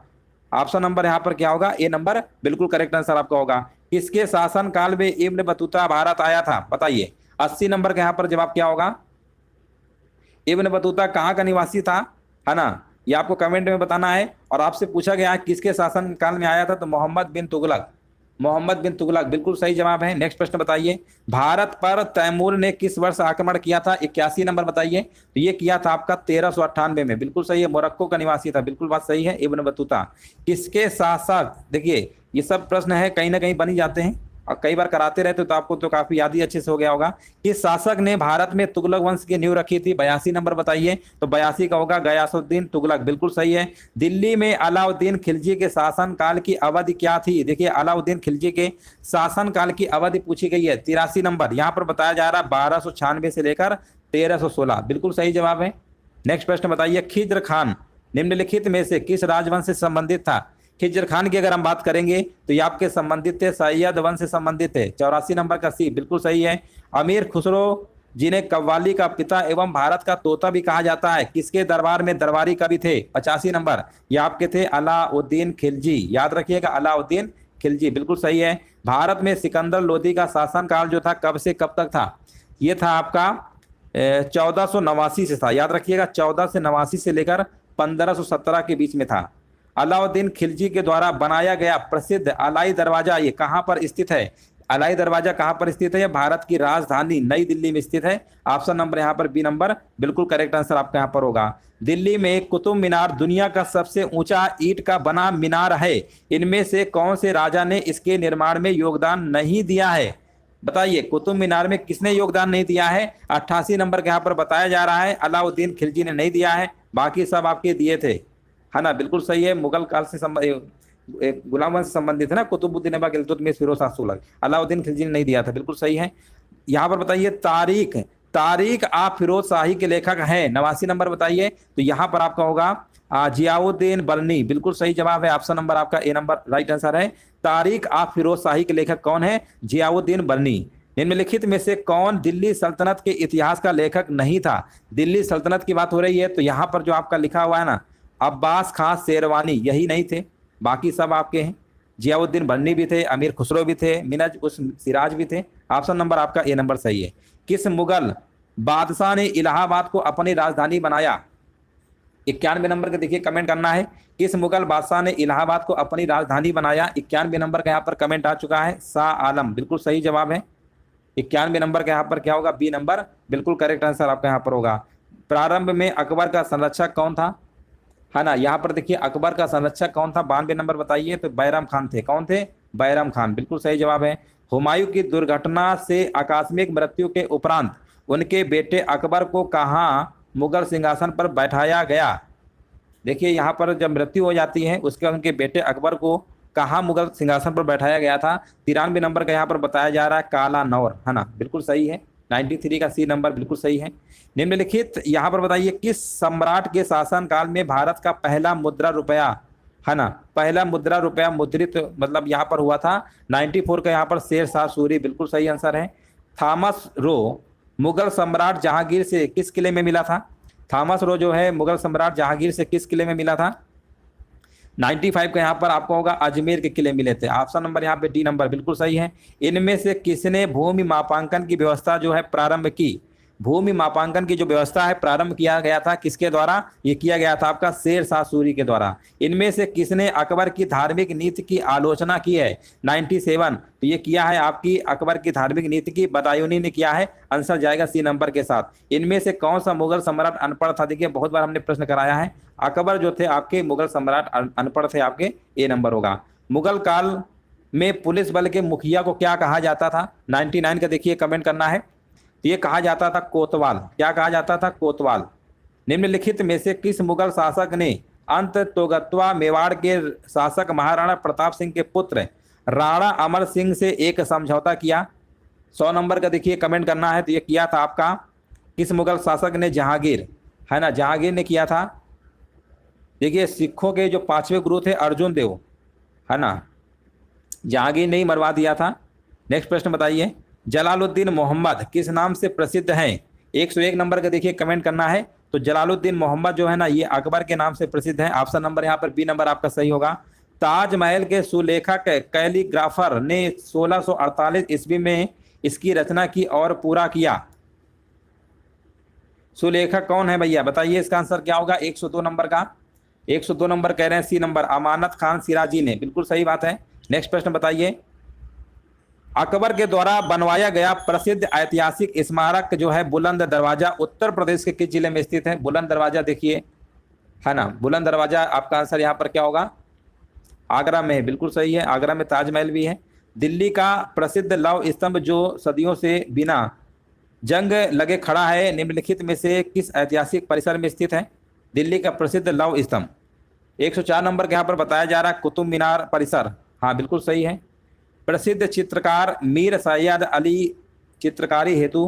ऑप्शन नंबर यहाँ पर क्या होगा, ए नंबर, बिल्कुल करेक्ट आंसर आपका होगा। किसके शासन काल में इब्न बतूता भारत आया था, बताइए, 80 नंबर का यहाँ पर जवाब क्या होगा, इब्न बतूता कहाँ का निवासी था, है ना, ये आपको कमेंट में बताना है। और आपसे पूछा गया किसके शासन काल में आया था, तो मोहम्मद बिन तुगलक, मोहम्मद बिन तुगलक, बिल्कुल सही जवाब है। नेक्स्ट प्रश्न बताइए, भारत पर तैमूर ने किस वर्ष आक्रमण किया था, 81 नंबर बताइए, तो ये किया था आपका 1398 में, बिल्कुल सही है, मोरक्को का निवासी था, बिल्कुल बात सही है, इब्न बतूता। किसके शासक, देखिए ये सब प्रश्न है कहीं ना कहीं बन ही जाते हैं और कई बार कराते रहते तो आपको तो काफी याद ही अच्छे से हो गया होगा। किस शासक ने भारत में तुगलक वंश की नींव रखी थी, 82 नंबर बताइए, तो 82 का होगा गयासुद्दीन तुगलक, बिल्कुल सही है। दिल्ली में अलाउद्दीन खिलजी के शासन काल की अवधि क्या थी, देखिए अलाउद्दीन खिलजी के शासन काल की अवधि पूछी गई है, 83 नंबर, यहाँ पर बताया जा रहा है 1296 से लेकर 1316, बिल्कुल सही जवाब है। नेक्स्ट प्रश्न बताइए, खिज्र खान निम्नलिखित में से किस राजवंश से संबंधित था, खिज्र खान की अगर हम बात करेंगे तो ये आपके संबंधित थे, सैयद वंश से संबंधित है, 84 नंबर का सी, बिल्कुल सही है। अमीर खुसरो जिन्हें कव्वाली का पिता एवं भारत का तोता भी कहा जाता है, किसके दरबार में दरबारी कवि थे, 85 नंबर, ये आपके थे अलाउद्दीन खिलजी, याद रखिएगा अलाउद्दीन खिलजी, बिल्कुल सही है। भारत में सिकंदर लोदी का शासनकाल जो था कब से कब तक था, ये था आपका 1489 से था, याद रखिएगा 14 से 89 से लेकर 1517 के बीच में था। अलाउद्दीन खिलजी के द्वारा बनाया गया प्रसिद्ध अलाई दरवाजा ये कहां पर स्थित है, अलाई दरवाजा कहां पर स्थित है, भारत की राजधानी नई दिल्ली में स्थित है, ऑप्शन नंबर यहां पर बी नंबर, बिल्कुल करेक्ट आंसर आपका यहां पर होगा। दिल्ली में कुतुब मीनार दुनिया का सबसे ऊंचा ईंट का बना मीनार है, इनमें से कौन से राजा ने इसके निर्माण में योगदान नहीं दिया है, बताइए कुतुब मीनार में किसने योगदान नहीं दिया है, 88 नंबर के यहाँ पर बताया जा रहा है अलाउद्दीन खिलजी ने नहीं दिया है, बाकी सब आपके दिए थे, है ना, बिल्कुल सही है। मुगल काल से गुलाम वंश से संबंधित है ना, कुतुबुद्दीन ऐबक इल्तुतमिश फिरोज शाह तुगलक, अलाउद्दीन खिलजी ने नहीं दिया था, बिल्कुल सही है। यहाँ पर बताइए तारीख, तारीख आप फिरोज शाही के लेखक हैं, 89 नंबर बताइए, तो यहाँ पर आपका होगा जियाउद्दीन बरनी, बिल्कुल सही जवाब है, ऑप्शन नंबर आपका ए नंबर राइट आंसर है। तारीख आप फिरोज शाही के लेखक कौन है, जियाउद्दीन बरनी। निम्नलिखित में से कौन दिल्ली सल्तनत के इतिहास का लेखक नहीं था, दिल्ली सल्तनत की बात हो रही है, तो यहाँ पर जो आपका लिखा हुआ है ना अब्बास खां शेरवानी, यही नहीं थे, बाकी सब आपके हैं। जियाउद्दीन बन्नी भी थे, अमीर खुसरो भी थे, मिनज उस सिराज भी थे, ऑप्शन नंबर आपका ए नंबर सही है। किस मुगल बादशाह ने इलाहाबाद को अपनी राजधानी बनाया, 91 नंबर का देखिए कमेंट करना है, किस मुगल बादशाह ने इलाहाबाद को अपनी राजधानी बनाया, 91 नंबर का यहाँ पर कमेंट आ चुका है, शाह आलम, बिल्कुल सही जवाब है। 91 नंबर का यहाँ पर क्या होगा, बी नंबर, बिल्कुल करेक्ट आंसर आपका यहाँ पर होगा। प्रारंभ में अकबर का संरक्षक कौन था, है ना, यहाँ पर देखिए अकबर का संरक्षक कौन था, 92 नंबर बताइए, तो बैरम खान थे, कौन थे, बैरम खान, बिल्कुल सही जवाब है। हुमायूं की दुर्घटना से आकस्मिक मृत्यु के उपरांत उनके बेटे अकबर को कहाँ मुगल सिंहासन पर बैठाया गया, देखिए यहाँ पर जब मृत्यु हो जाती है उसके उनके बेटे अकबर को कहाँ मुगल सिंहासन पर बैठाया गया था, 93 नंबर का यहाँ पर बताया जा रहा है काला नौर, है ना, बिल्कुल सही है, 93 का सी नंबर बिल्कुल सही है। निम्नलिखित यहाँ पर बताइए किस सम्राट के शासन काल में भारत का पहला मुद्रा रुपया, है ना, पहला मुद्रा रुपया मुद्रित मतलब यहाँ पर हुआ था, 94 का यहाँ पर शेर शाह सूरी, बिल्कुल सही आंसर है। थॉमस रो मुगल सम्राट जहांगीर से किस किले में मिला था, थॉमस रो जो है मुगल सम्राट जहांगीर से किस किले में मिला था, 95 का यहाँ पर आपको होगा अजमेर के किले मिले थे। ऑप्शन नंबर यहाँ पे डी नंबर बिल्कुल सही है। इनमें से किसने भूमि मापांकन की व्यवस्था जो है प्रारंभ की? भूमि मापांकन की जो व्यवस्था है प्रारंभ किया गया था किसके द्वारा? ये किया गया था आपका शेर शाह सूरी के द्वारा। इनमें से किसने अकबर की धार्मिक नीति की आलोचना की है? 97, तो ये किया है आपकी अकबर की धार्मिक नीति की बदायूनी ने किया है। आंसर जाएगा सी नंबर के साथ। इनमें से कौन सा मुगल सम्राट अनपढ़ था? देखिए बहुत बार हमने प्रश्न कराया है। अकबर जो थे आपके मुगल सम्राट अनपढ़ थे, आपके ए नंबर होगा। मुगल काल में पुलिस बल के मुखिया को क्या कहा जाता था? 99 का देखिए कमेंट करना है। तो ये कहा जाता था कोतवाल। क्या कहा जाता था? कोतवाल। निम्नलिखित में से किस मुगल शासक ने अंत तोगत्वा मेवाड़ के शासक महाराणा प्रताप सिंह के पुत्र राणा अमर सिंह से एक समझौता किया? 100 नंबर का देखिए कमेंट करना है। तो ये किया था आपका किस मुगल शासक ने? जहांगीर, है ना, जहांगीर ने किया था। देखिए सिखों के जो 5वें गुरु थे अर्जुन देव, है ना, जहांगीर ने ही मरवा दिया था। नेक्स्ट प्रश्न बताइए, जलालुद्दीन मोहम्मद किस नाम से प्रसिद्ध हैं? 101 नंबर का देखिए कमेंट करना है। तो जलालुद्दीन मोहम्मद जो है ना, ये अकबर के नाम से प्रसिद्ध है। ऑप्शन नंबर यहाँ पर बी नंबर आपका सही होगा। ताजमहल के सुलेखक कैलीग्राफर ने 1648 ईस्वी में इसकी रचना की और पूरा किया। सुलेखक कौन है भैया? बताइए इसका आंसर क्या होगा? 102 नंबर का, 102 नंबर कह रहे हैं सी नंबर, अमानत खान सिराजी ने। बिल्कुल सही बात है। नेक्स्ट प्रश्न बताइए, अकबर के द्वारा बनवाया गया प्रसिद्ध ऐतिहासिक स्मारक जो है बुलंद दरवाजा उत्तर प्रदेश के किस जिले में स्थित है? बुलंद दरवाजा देखिए, है ना, बुलंद दरवाजा आपका आंसर यहाँ पर क्या होगा? आगरा में। बिल्कुल सही है, आगरा में ताजमहल भी है। दिल्ली का प्रसिद्ध लौह स्तंभ जो सदियों से बिना जंग लगे खड़ा है, निम्नलिखित में से किस ऐतिहासिक परिसर में स्थित है? दिल्ली का प्रसिद्ध लौह स्तंभ। 104 नंबर के यहाँ पर बताया जा रहा है कुतुब मीनार परिसर। हाँ बिल्कुल सही है। प्रसिद्ध चित्रकार मीर सैयद अली चित्रकारी हेतु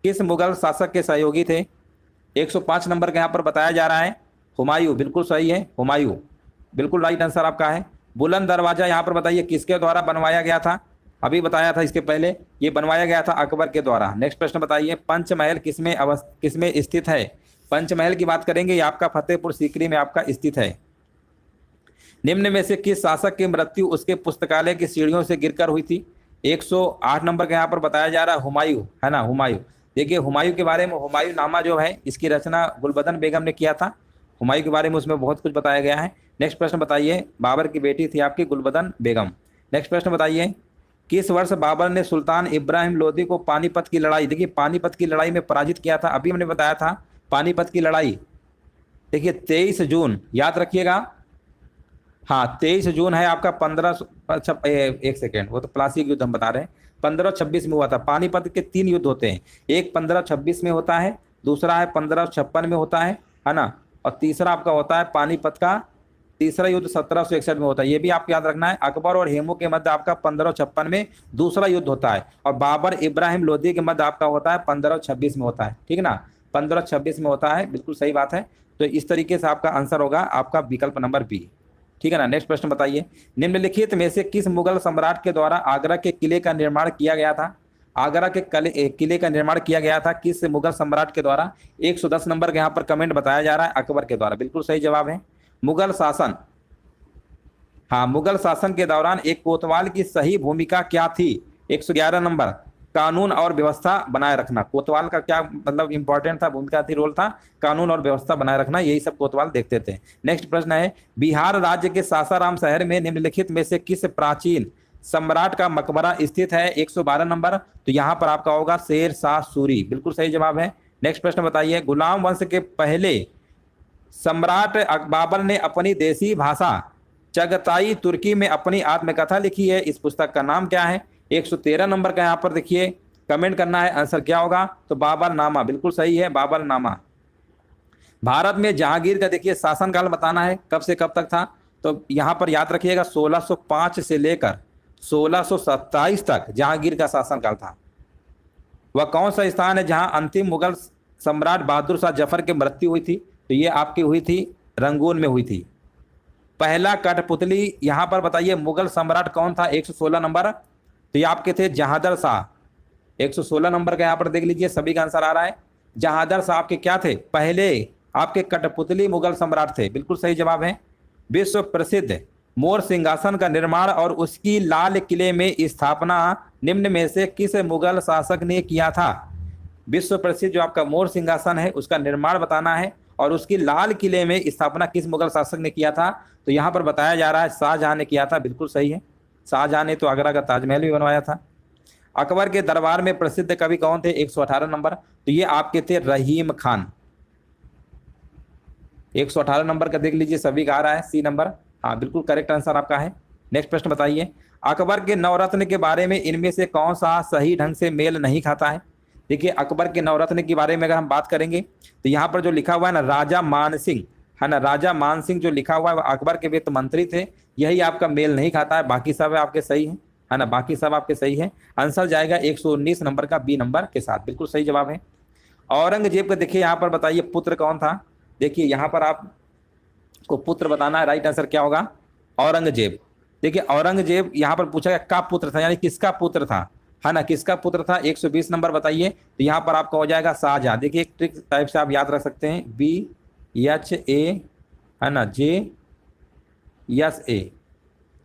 किस मुगल शासक के सहयोगी थे? 105 नंबर के यहाँ पर बताया जा रहा है हुमायूं। बिल्कुल सही है, हुमायूं बिल्कुल राइट आंसर आपका है। बुलंद दरवाजा यहाँ पर बताइए किसके द्वारा बनवाया गया था? अभी बताया था इसके पहले, ये बनवाया गया था अकबर के द्वारा। नेक्स्ट प्रश्न बताइए, पंचमहल किसमें स्थित है? पंचमहल की बात करेंगे, ये आपका फतेहपुर सीकरी में आपका स्थित है। निम्न में से किस शासक की मृत्यु उसके पुस्तकालय की सीढ़ियों से गिरकर हुई थी? 108 नंबर के यहाँ पर बताया जा रहा है हुमायूं, है ना, हुमायूं। देखिए हुमायूं के बारे में, हुमायूं नामा जो है इसकी रचना गुलबदन बेगम ने किया था। हुमायूं के बारे में उसमें बहुत कुछ बताया गया है। नेक्स्ट प्रश्न बताइए, बाबर की बेटी थी आपकी गुलबदन बेगम। नेक्स्ट प्रश्न बताइए, किस वर्ष बाबर ने सुल्तान इब्राहिम लोदी को पानीपत की लड़ाई, देखिए पानीपत की लड़ाई में पराजित किया था? अभी हमने बताया था पानीपत की लड़ाई, देखिए 23 जून, याद रखिएगा। हाँ 23 जून है आपका एक सेकेंड, वो तो प्लासी युद्ध हम बता रहे हैं, 1526 में हुआ था। पानीपत के 3 युद्ध होते हैं, एक 1526 में होता है, दूसरा है 1556 में होता है ना, और तीसरा आपका होता है पानीपत का तीसरा युद्ध 1761 में होता है। ये भी आपको याद रखना है। अकबर और हेमू के मध्य आपका 1556 में दूसरा युद्ध होता है, और बाबर इब्राहिम लोदी के मध्य आपका होता है 1526 में होता है, ठीक है ना, 1526 में होता है। बिल्कुल सही बात है। तो इस तरीके से आपका आंसर होगा आपका विकल्प नंबर बी, ठीक है ना। नेक्स्ट प्रश्न बताइए, निम्नलिखित में से किस मुगल सम्राट के द्वारा आगरा के किले का निर्माण किया गया था? आगरा के किले का निर्माण किया गया था किस मुगल सम्राट के द्वारा? 110 नंबर के यहाँ पर कमेंट बताया जा रहा है अकबर के द्वारा। बिल्कुल सही जवाब है। मुगल शासन, हाँ मुगल शासन के दौरान एक कोतवाल की सही भूमिका क्या थी? 111 नंबर, कानून और व्यवस्था बनाए रखना। कोतवाल का क्या मतलब इंपॉर्टेंट था, भूमिका थी, रोल था, कानून और व्यवस्था बनाए रखना, यही सब कोतवाल देखते थे। नेक्स्ट प्रश्न है, बिहार राज्य के सासाराम शहर में निम्नलिखित में से किस प्राचीन सम्राट का मकबरा स्थित है? 112 नंबर, तो यहाँ पर आपका होगा शेर शाह सूरी। बिल्कुल सही जवाब है। नेक्स्ट प्रश्न बताइए, गुलाम वंश के पहले सम्राट बाबर ने अपनी देसी भाषा चगताई तुर्की में अपनी आत्मकथा लिखी है, इस पुस्तक का नाम क्या है? 113 नंबर का यहाँ पर देखिए कमेंट करना है, आंसर क्या होगा? तो बाबर नामा। बिल्कुल सही है, बाबर नामा। भारत में जहांगीर का देखिए शासनकाल बताना है, कब से कब तक था? तो यहाँ पर याद रखिएगा 1605 से लेकर 1627 तक जहांगीर का शासनकाल था। वह कौन सा स्थान है जहां अंतिम मुगल सम्राट बहादुर शाह जफर की मृत्यु हुई थी? तो ये आपकी हुई थी रंगून में हुई थी। पहला कठपुतली यहाँ पर बताइए मुगल सम्राट कौन था? 116 नंबर, तो ये आपके थे जहादर शाह। 116 नंबर का यहाँ पर देख लीजिए, सभी का आंसर आ रहा है। जहादर शाह आपके क्या थे? पहले आपके कठपुतली मुगल सम्राट थे। बिल्कुल सही जवाब है। विश्व प्रसिद्ध मोर सिंहासन का निर्माण और उसकी लाल किले में स्थापना निम्न में से किस मुगल शासक ने किया था? विश्व प्रसिद्ध जो आपका मोर सिंहासन है उसका निर्माण बताना है और उसकी लाल किले में स्थापना किस मुगल शासक ने किया था? तो यहाँ पर बताया जा रहा है शाहजहां ने किया था। बिल्कुल सही है, शाहजहां ने तो आगरा का ताजमहल भी बनवाया था। अकबर के दरबार में प्रसिद्ध कवि कौन थे? 118 नंबर, तो ये आपके थे रहीम खान। 118 नंबर का देख लीजिए, सभी का आ रहा है सी नंबर। हाँ बिल्कुल करेक्ट आंसर आपका है। नेक्स्ट प्रश्न बताइए, अकबर के नवरत्न के बारे में इनमें से कौन सा सही ढंग से मेल नहीं खाता है? देखिए अकबर के नवरत्न के बारे में अगर हम बात करेंगे तो यहाँ पर जो लिखा हुआ है ना राजा मान सिंह, है ना, राजा मान सिंह जो लिखा हुआ है अकबर के वित्त मंत्री थे, यही आपका मेल नहीं खाता है। बाकी सब आपके सही है ना, बाकी सब आपके सही है। आंसर जाएगा 119 नंबर का बी नंबर के साथ, बिल्कुल सही जवाब है। औरंगजेब का देखिए यहाँ पर बताइए पुत्र कौन था? देखिए यहाँ पर आपको पुत्र बताना है, राइट आंसर क्या होगा? औरंगजेब। देखिए औरंगजेब यहाँ पर पूछा गया का पुत्र था, यानी किसका पुत्र था, है ना, किसका पुत्र था? 120 नंबर बताइए। तो यहाँ पर आपका हो जाएगा शाहजहां। देखिए एक ट्रिक टाइप से आप याद रख सकते हैं, BHA, है ना, JSA,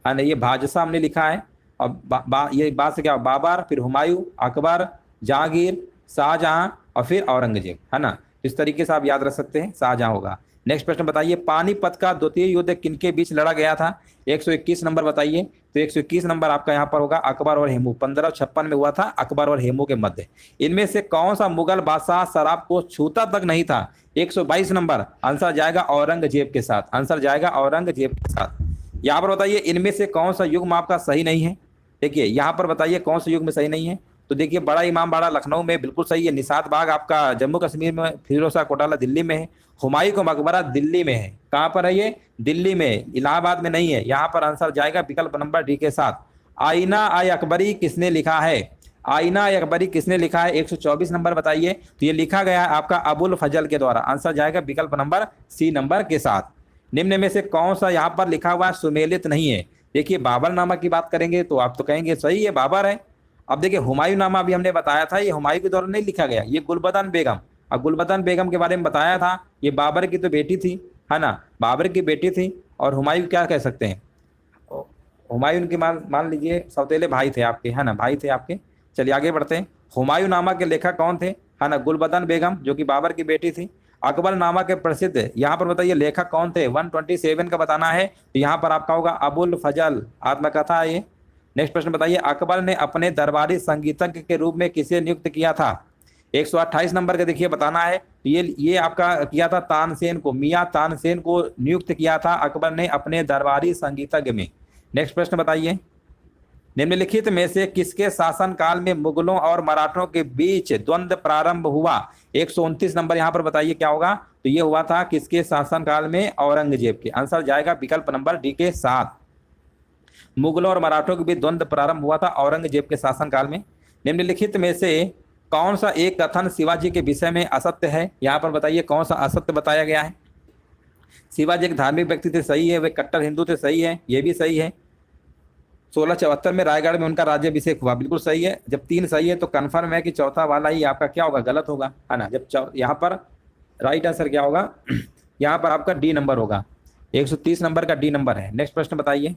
है ना, ये भाजसा हमने लिखा है। और ये बात से क्या, बाबर, फिर हुमायूं, अकबर, जहांगीर, शाहजहां और फिर औरंगजेब, है ना। इस तरीके से आप याद रख सकते हैं, शाहजहां होगा। नेक्स्ट प्रश्न बताइए, पानीपत का द्वितीय युद्ध किनके बीच लड़ा गया था? 121 नंबर बताइए। तो 121 नंबर आपका यहाँ पर होगा अकबर और हेमू। 1556 में हुआ था अकबर और हेमू के मध्य। इनमें से कौन सा मुगल बादशाह शराब को छूता तक नहीं था? 122 नंबर, आंसर जाएगा औरंगजेब के साथ, आंसर जाएगा औरंगजेब के साथ। यहाँ पर बताइए इनमें से कौन सा युग्म आपका सही नहीं है? देखिए यहाँ पर बताइए कौन सा युग्म सही नहीं है। तो देखिए बड़ा इमामबाड़ा लखनऊ में बिल्कुल सही है, निषाद बाग आपका जम्मू कश्मीर में, फिरोजशाह कोटला दिल्ली में है, हुमायूं का मकबरा दिल्ली में है। कहाँ पर है ये? दिल्ली में, इलाहाबाद में नहीं है। यहाँ पर आंसर जाएगा विकल्प नंबर डी के साथ। आईना आई अकबरी किसने लिखा है? आईना आई अकबरी किसने लिखा है? 124 नंबर बताइए। तो ये लिखा गया है आपका अबुल फजल के द्वारा, आंसर जाएगा विकल्प नंबर सी नंबर के साथ। निम्न में से कौन सा यहाँ पर लिखा हुआ सुमेलित नहीं है? देखिए बाबरनामा की बात करेंगे तो आप तो कहेंगे सही है, बाबर है। अब देखिए हुमायूं नामा भी हमने बताया था, ये हुमायूं के द्वारा नहीं लिखा गया, ये गुलबदन बेगम। अब गुलबदन बेगम के बारे में बताया था, ये बाबर की तो बेटी थी, है ना, बाबर की बेटी थी। और हुमायूं क्या कह सकते हैं, हुमायूं के मान लीजिए सौतेले भाई थे आपके, है ना, भाई थे आपके। चलिए आगे बढ़ते हैं। हुमायूं नामा के लेखक कौन थे? है ना, गुलबदन बेगम जो कि बाबर की बेटी थी। अकबर नामा के प्रसिद्ध यहाँ पर बताइए लेखक कौन थे? 127 का बताना है। तो यहाँ पर आपका होगा अबुल फजल, आत्मकथा है ये। नेक्स्ट प्रश्न बताइए, अकबर ने अपने दरबारी संगीतज्ञ के रूप में किसे नियुक्त किया था? 128 नंबर का देखिए बताना है। ये आपका किया था तानसेन को, मियां तानसेन को नियुक्त किया था अकबर ने अपने दरबारी संगीतज्ञ में। नेक्स्ट प्रश्न बताइए, निम्नलिखित में से किसके शासनकाल में मुगलों और मराठों के बीच द्वंद्व प्रारंभ हुआ? 129 नंबर यहाँ पर बताइए क्या होगा? तो ये हुआ था किसके शासनकाल में? औरंगजेब के। आंसर जाएगा विकल्प नंबर डी के साथ। मुगलों और मराठों के बीच द्वंद्व प्रारंभ हुआ था औरंगजेब के शासनकाल में। निम्नलिखित में से कौन सा एक कथन शिवाजी के विषय में असत्य है? यहाँ पर बताइए कौन सा असत्य बताया गया है? शिवाजी एक धार्मिक व्यक्ति थे, सही है, वे कट्टर हिंदू थे, सही है, ये भी सही है। 1674 में रायगढ़ में उनका राज्याभिषेक हुआ, बिल्कुल सही है। जब 3 सही है तो कन्फर्म है कि चौथा वाला ही आपका क्या होगा? गलत होगा, है ना। जब यहाँ पर राइट आंसर क्या होगा? यहाँ पर आपका डी नंबर होगा, 130 नंबर का डी नंबर है। नेक्स्ट प्रश्न बताइए,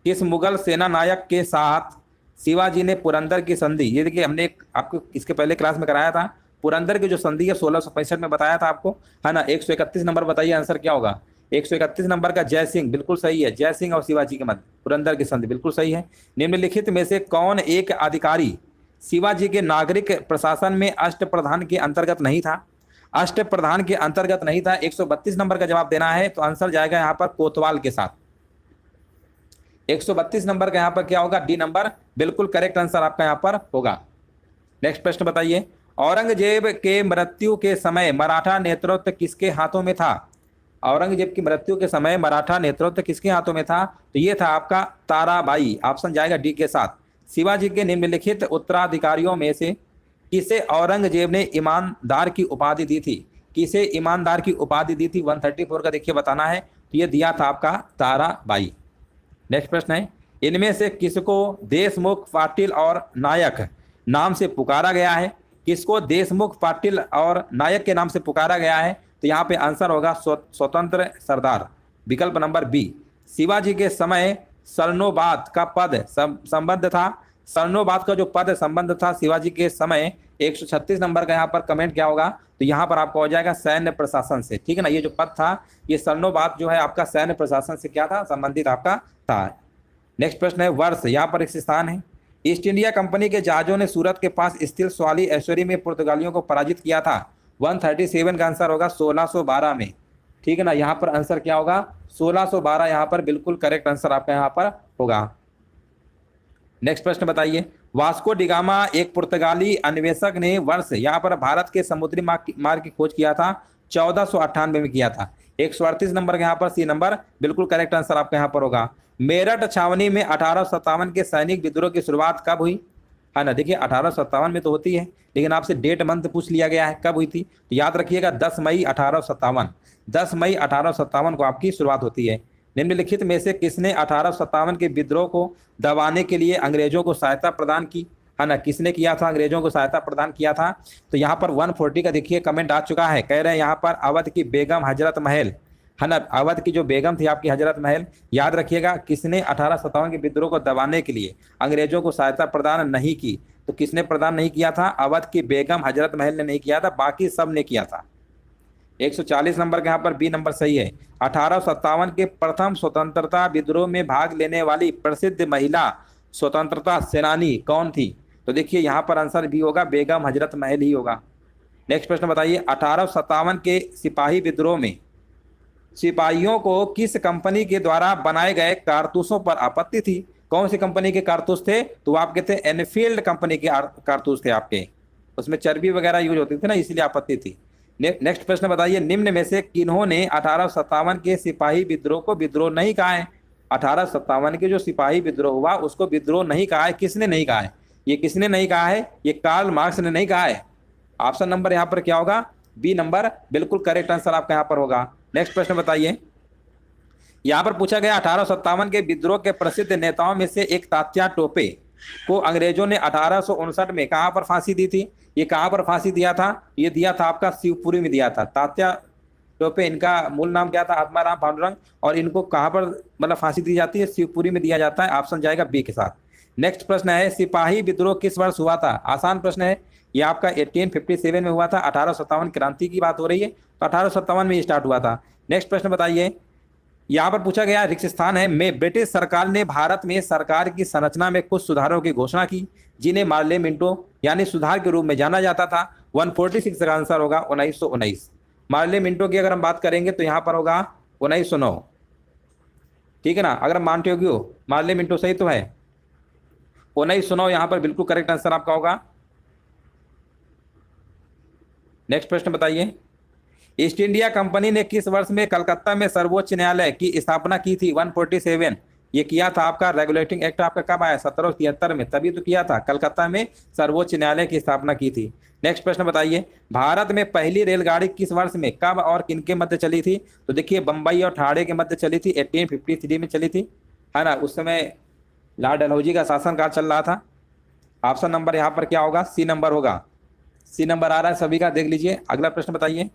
किस मुगल सेना नायक के साथ शिवाजी ने पुरंदर की संधि? ये देखिए हमने आपको इसके पहले क्लास में कराया था, पुरंदर की जो संधि है 1665 में बताया था आपको, है ना। 131 नंबर बताइए आंसर क्या होगा? 131 नंबर का जय सिंह, बिल्कुल सही है, जय सिंह और शिवाजी के मध्य पुरंदर की संधि, बिल्कुल सही है। निम्नलिखित में से कौन एक अधिकारी शिवाजी के नागरिक प्रशासन में अष्टप्रधान के अंतर्गत नहीं था? अष्टप्रधान के अंतर्गत नहीं था, 132 नंबर का जवाब देना है। तो आंसर जाएगा यहाँ पर कोतवाल के साथ। 132 नंबर का यहाँ पर क्या होगा? डी नंबर, बिल्कुल करेक्ट आंसर आपका यहाँ पर होगा। नेक्स्ट प्रश्न बताइए, औरंगजेब के मृत्यु के समय मराठा नेतृत्व किसके हाथों में था? औरंगजेब की मृत्यु के समय मराठा नेतृत्व किसके हाथों में था? तो ये था आपका ताराबाई, ऑप्शन जाएगा डी के साथ। शिवाजी के निम्नलिखित उत्तराधिकारियों में से किसे औरंगजेब ने ईमानदार की उपाधि दी थी? किसे ईमानदार की उपाधि दी थी? 134 का देखिए बताना है। तो ये दिया था आपका ताराबाई। नेक्स्ट प्रश्न है, इनमें से किसको देशमुख, पाटिल और नायक नाम से पुकारा गया है? किसको देशमुख, पाटिल और नायक के नाम से पुकारा गया है? तो यहाँ पे आंसर होगा स्वतंत्र सरदार। विकल्प नंबर बी। शिवाजी के समय सरनोबात का पद संबंध था, सरनोबात का जो पद संबंध था शिवाजी के समय, 136 नंबर का यहाँ पर कमेंट क्या होगा, तो यहाँ पर आपका हो जाएगा सैन्य प्रशासन से, ठीक है ना। ये जो पद था, ये सरनोबात जो है आपका सैन्य प्रशासन से क्या था, संबंधित आपका था। नेक्स्ट प्रश्न है वर्ष, यहाँ पर एक स्थान है। ईस्ट इंडिया कंपनी के जहाजों ने सूरत के पास स्थित स्वाली एस्टोरी में पुर्तगालियों को पराजित किया था। 137 का आंसर होगा 1612 में, ठीक है ना। यहाँ पर आंसर क्या होगा, 1612 यहाँ पर बिल्कुल करेक्ट आंसर आपका यहाँ पर होगा। नेक्स्ट प्रश्न बताइए, वास्को डिगामा एक पुर्तगाली अन्वेषक ने वर्ष यहाँ पर भारत के समुद्री मार्ग की खोज किया था, 1498 में किया था। 138 नंबर का यहाँ पर सी नंबर बिल्कुल करेक्ट आंसर आपका यहाँ पर होगा। मेरठ छावनी में 1857 के सैनिक विद्रोह की शुरुआत कब हुई, है ना। देखिए 1857 में तो होती है, लेकिन आपसे डेट मंथ पूछ लिया गया है कब हुई थी, तो याद रखिएगा 10 मई 1857, 10 मई 1857 को आपकी शुरुआत होती है। निम्नलिखित में से किसने 1857 के विद्रोह को दबाने के लिए अंग्रेजों को सहायता प्रदान की, है ना। किसने किया था, अंग्रेजों को सहायता प्रदान किया था, तो यहाँ पर 140 का देखिए कमेंट आ चुका है। कह रहे हैं यहाँ पर अवध की बेगम हजरत महल, है ना। अवध की जो बेगम थी आपकी हजरत महल, याद रखिएगा किसने 1857 के विद्रोह को दबाने के लिए अंग्रेजों को सहायता प्रदान नहीं की, तो किसने प्रदान नहीं किया था, अवध की बेगम हजरत महल ने नहीं किया था, बाकी सब ने किया था। 140 नंबर के यहाँ पर बी नंबर सही है। 1857 के प्रथम स्वतंत्रता विद्रोह में भाग लेने वाली प्रसिद्ध महिला स्वतंत्रता सेनानी कौन थी, तो देखिए यहाँ पर आंसर भी होगा बेगम हजरत महल ही होगा। नेक्स्ट प्रश्न बताइए, 1857 के सिपाही विद्रोह में सिपाहियों को किस कंपनी के द्वारा बनाए गए कारतूसों पर आपत्ति थी। कौन सी कंपनी के कारतूस थे, तो आपके थे एनफील्ड कंपनी के कारतूस थे आपके, उसमें चर्बी वगैरह यूज होती थी ना, इसलिए आपत्ति थी। नेक्स्ट प्रश्न बताइए, निम्न में से किन्होंने 1857 के सिपाही विद्रोह को विद्रोह नहीं कहा है। 1857 के जो सिपाही विद्रोह हुआ उसको विद्रोह नहीं कहा है, किसने नहीं कहा है, ये किसने नहीं कहा है, ये कार्ल मार्क्स ने नहीं कहा है। ऑप्शन नंबर यहाँ पर क्या होगा, बी नंबर बिल्कुल करेक्ट आंसर आपका यहाँ पर होगा। नेक्स्ट प्रश्न बताइए, यहाँ पर पूछा गया 1857 के विद्रोह के प्रसिद्ध नेताओं में से एक तात्या टोपे को अंग्रेजों ने 1859 में कहां पर फांसी दी थी। ये कहां पर फांसी दिया था, ये दिया था आपका शिवपुरी में दिया था। तात्या टोपे, इनका मूल नाम क्या था, आत्माराम पांडुरंग, और इनको कहां पर मतलब फांसी दी जाती है, शिवपुरी में दिया जाता है। ऑप्शन जाएगा बी के साथ। नेक्स्ट प्रश्न है, सिपाही विद्रोह किस वर्ष हुआ था। आसान प्रश्न है, ये आपका 1857 में हुआ था। 1857 क्रांति की बात हो रही है, तो 1857 में स्टार्ट हुआ था। नेक्स्ट प्रश्न बताइए, यहाँ पर पूछा गया रिक्त स्थान है में ब्रिटिश सरकार ने भारत में सरकार की संरचना में कुछ सुधारों की घोषणा की, जिन्हें मार्ले मिंटो यानी सुधार के रूप में जाना जाता था। 146 का आंसर होगा 1919। मार्ले मिंटो की अगर हम बात करेंगे तो यहाँ पर होगा 1909, ठीक है ना। अगर हम मानते हो मार्ले मिंटो सही तो है, 1909 यहाँ पर बिल्कुल करेक्ट आंसर आपका होगा। नेक्स्ट प्रश्न बताइए, ईस्ट इंडिया कंपनी ने किस वर्ष में कलकत्ता में सर्वोच्च न्यायालय की स्थापना की थी। 147 ये किया था आपका। रेगुलेटिंग एक्ट आपका कब आया, 1773 में, तभी तो किया था, कलकत्ता में सर्वोच्च न्यायालय की स्थापना की थी। नेक्स्ट प्रश्न बताइए, भारत में पहली रेलगाड़ी किस वर्ष में, कब और किनके मध्य चली थी। तो देखिए बंबई और ठाणे के मध्य चली थी, 1853 में चली थी, है ना। उस समय लॉर्ड डलहौजी का शासनकाल चल रहा था। ऑप्शन नंबर यहाँ पर क्या होगा, सी नंबर होगा। सी नंबर आ रहा है सभी का, देख लीजिए। अगला प्रश्न बताइए,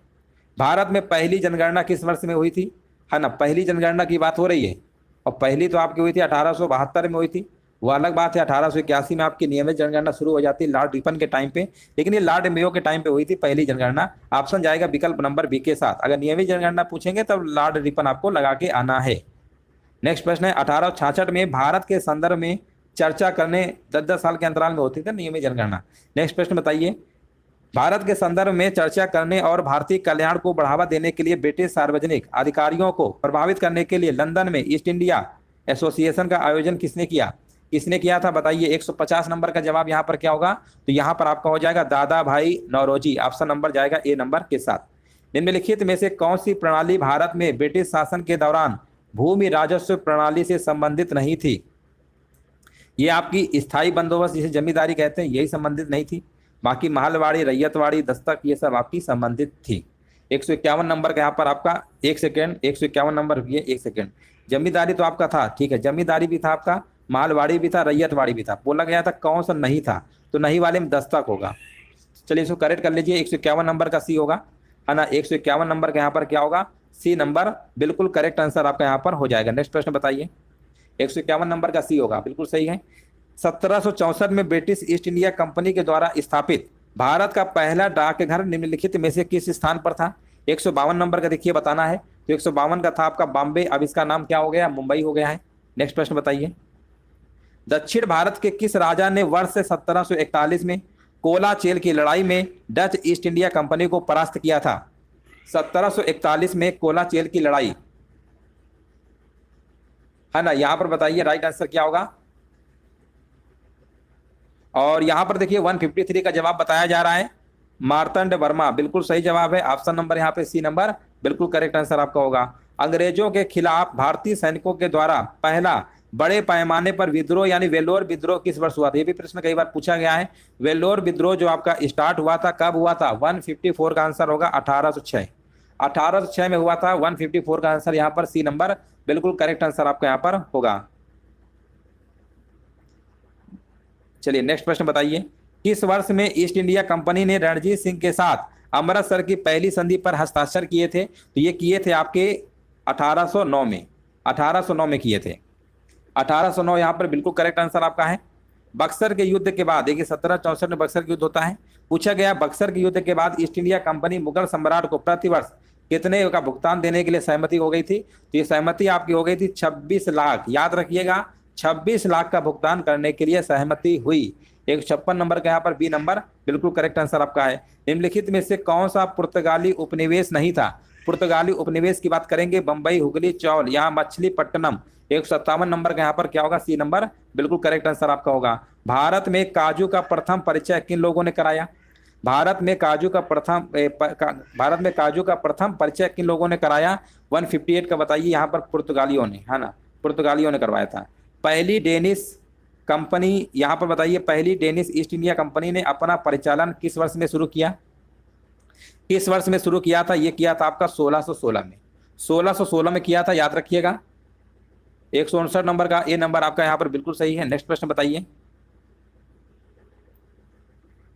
भारत में पहली जनगणना किस वर्ष में हुई थी, है ना। पहली जनगणना की बात हो रही है, और पहली तो आपकी हुई थी 1872 में हुई थी। वो अलग बात है, 1881 में आपकी नियमित जनगणना शुरू हो जाती है लॉर्ड रिपन के टाइम पे, लेकिन ये लॉर्ड मेयो के टाइम पे हुई थी पहली जनगणना। ऑप्शन जाएगा विकल्प नंबर बी के साथ। अगर नियमित जनगणना पूछेंगे तब लॉर्ड रिपन आपको लगा के आना है। नेक्स्ट प्रश्न है, 1866 में भारत के संदर्भ में चर्चा करने 10-10 साल के अंतराल में होती थी नियमित जनगणना। नेक्स्ट प्रश्न बताइए, भारत के संदर्भ में चर्चा करने और भारतीय कल्याण को बढ़ावा देने के लिए ब्रिटिश सार्वजनिक अधिकारियों को प्रभावित करने के लिए लंदन में ईस्ट इंडिया एसोसिएशन का आयोजन किसने किया, किसने किया था बताइए। 150 नंबर का जवाब यहाँ पर क्या होगा, तो यहाँ पर आपका हो जाएगा दादा भाई नौरोजी। ऑप्शन नंबर जाएगा ए नंबर के साथ। निम्नलिखित में से कौन सी प्रणाली भारत में ब्रिटिश शासन के दौरान भूमि राजस्व प्रणाली से संबंधित नहीं थी। ये आपकी स्थायी बंदोबस्त जिसे जमींदारी कहते हैं यही संबंधित नहीं थी, बाकी महलवाड़ी, रैयतवाड़ी, दस्तक ये सब आपकी संबंधित थी। 151 नंबर का यहाँ पर आपका 1 सेकेंड, 151 नंबर ये 1 सेकेंड। जमींदारी तो आपका था, ठीक है, जमींदारी भी था आपका, महलवाड़ी भी था, रैयतवाड़ी भी था। बोला गया था कौन सा नहीं था, तो नहीं वाले में दस्तक होगा। चलिए इसको करेक्ट कर लीजिए, 151 नंबर का सी होगा, है ना। 151 नंबर का यहाँ पर क्या होगा, सी नंबर बिल्कुल करेक्ट आंसर आपका यहाँ पर हो जाएगा। नेक्स्ट प्रश्न बताइए। 151 नंबर का सी होगा, बिल्कुल सही है। 1764 में ब्रिटिश ईस्ट इंडिया कंपनी के द्वारा स्थापित भारत का पहला डाकघर निम्नलिखित में से किस स्थान पर था? 152 नंबर का देखिए बताना है। तो 152 का था आपका बॉम्बे, अब इसका नाम क्या हो गया? मुंबई हो गया है। नेक्स्ट प्रश्न बताइए। दक्षिण भारत के किस राजा ने वर्ष 1741 में कोलाचेल की लड़ाई में डच ईस्ट इंडिया कंपनी को परास्त किया था? 1741 में कोलाचेल की लड़ाई, है ना, यहां पर बताइए राइट आंसर क्या होगा। और यहां पर देखिए 153 का जवाब बताया जा रहा है मार्तंड वर्मा, बिल्कुल सही जवाब है। ऑप्शन नंबर यहाँ पे सी नंबर बिल्कुल करेक्ट आंसर आपका होगा। अंग्रेजों के खिलाफ भारतीय सैनिकों के द्वारा पहला बड़े पैमाने पर विद्रोह यानी वेल्लोर विद्रोह किस वर्ष हुआ था? ये भी प्रश्न कई बार पूछा गया है। वेल्लोर विद्रोह जो आपका स्टार्ट हुआ था कब हुआ था? 154 का आंसर होगा 1806। 1806 में हुआ था। 154 का आंसर यहाँ पर सी नंबर बिल्कुल करेक्ट आंसर आपका यहाँ पर होगा। चलिए नेक्स्ट प्रश्न बताइए। किस वर्ष में ईस्ट इंडिया कंपनी ने रणजीत सिंह के साथ अमृतसर की पहली संधि पर हस्ताक्षर किए थे? तो ये किए थे आपके 1809 में, 1809 में किए थे। 1809 यहाँ पर बिल्कुल करेक्ट आंसर आपका है। बक्सर के युद्ध के बाद, देखिए 1764 में बक्सर का युद्ध होता है, पूछा गया बक्सर के युद्ध के बाद ईस्ट इंडिया कंपनी मुगल सम्राट को प्रतिवर्ष कितने का भुगतान देने के लिए सहमति हो गई थी? तो ये सहमति आपकी हो गई थी 26 लाख, याद रखिएगा 26 लाख का भुगतान करने के लिए सहमति हुई। 156 नंबर का यहाँ पर बी नंबर बिल्कुल करेक्ट आंसर आपका है। निम्नलिखित में से कौन सा पुर्तगाली उपनिवेश नहीं था? पुर्तगाली उपनिवेश की बात करेंगे बंबई, हुगली, चौल, यहाँ मछलीपट्टनम। 157 नंबर का यहाँ पर क्या होगा? सी नंबर बिल्कुल करेक्ट आंसर आपका होगा। भारत में काजू का प्रथम परिचय किन लोगों ने कराया? भारत में काजू का प्रथम परिचय किन लोगों ने कराया? 158 का बताइए यहाँ पर पुर्तगालियों ने, है ना, पुर्तगालियों ने करवाया था। पहली डेनिश कंपनी यहाँ पर बताइए, पहली डेनिश ईस्ट इंडिया कंपनी ने अपना परिचालन किस वर्ष में शुरू किया? किस वर्ष में शुरू किया था? ये किया था आपका 1616 में, 1616 में किया था, याद रखिएगा। 159 नंबर का ए नंबर आपका यहाँ पर बिल्कुल सही है। नेक्स्ट प्रश्न बताइए।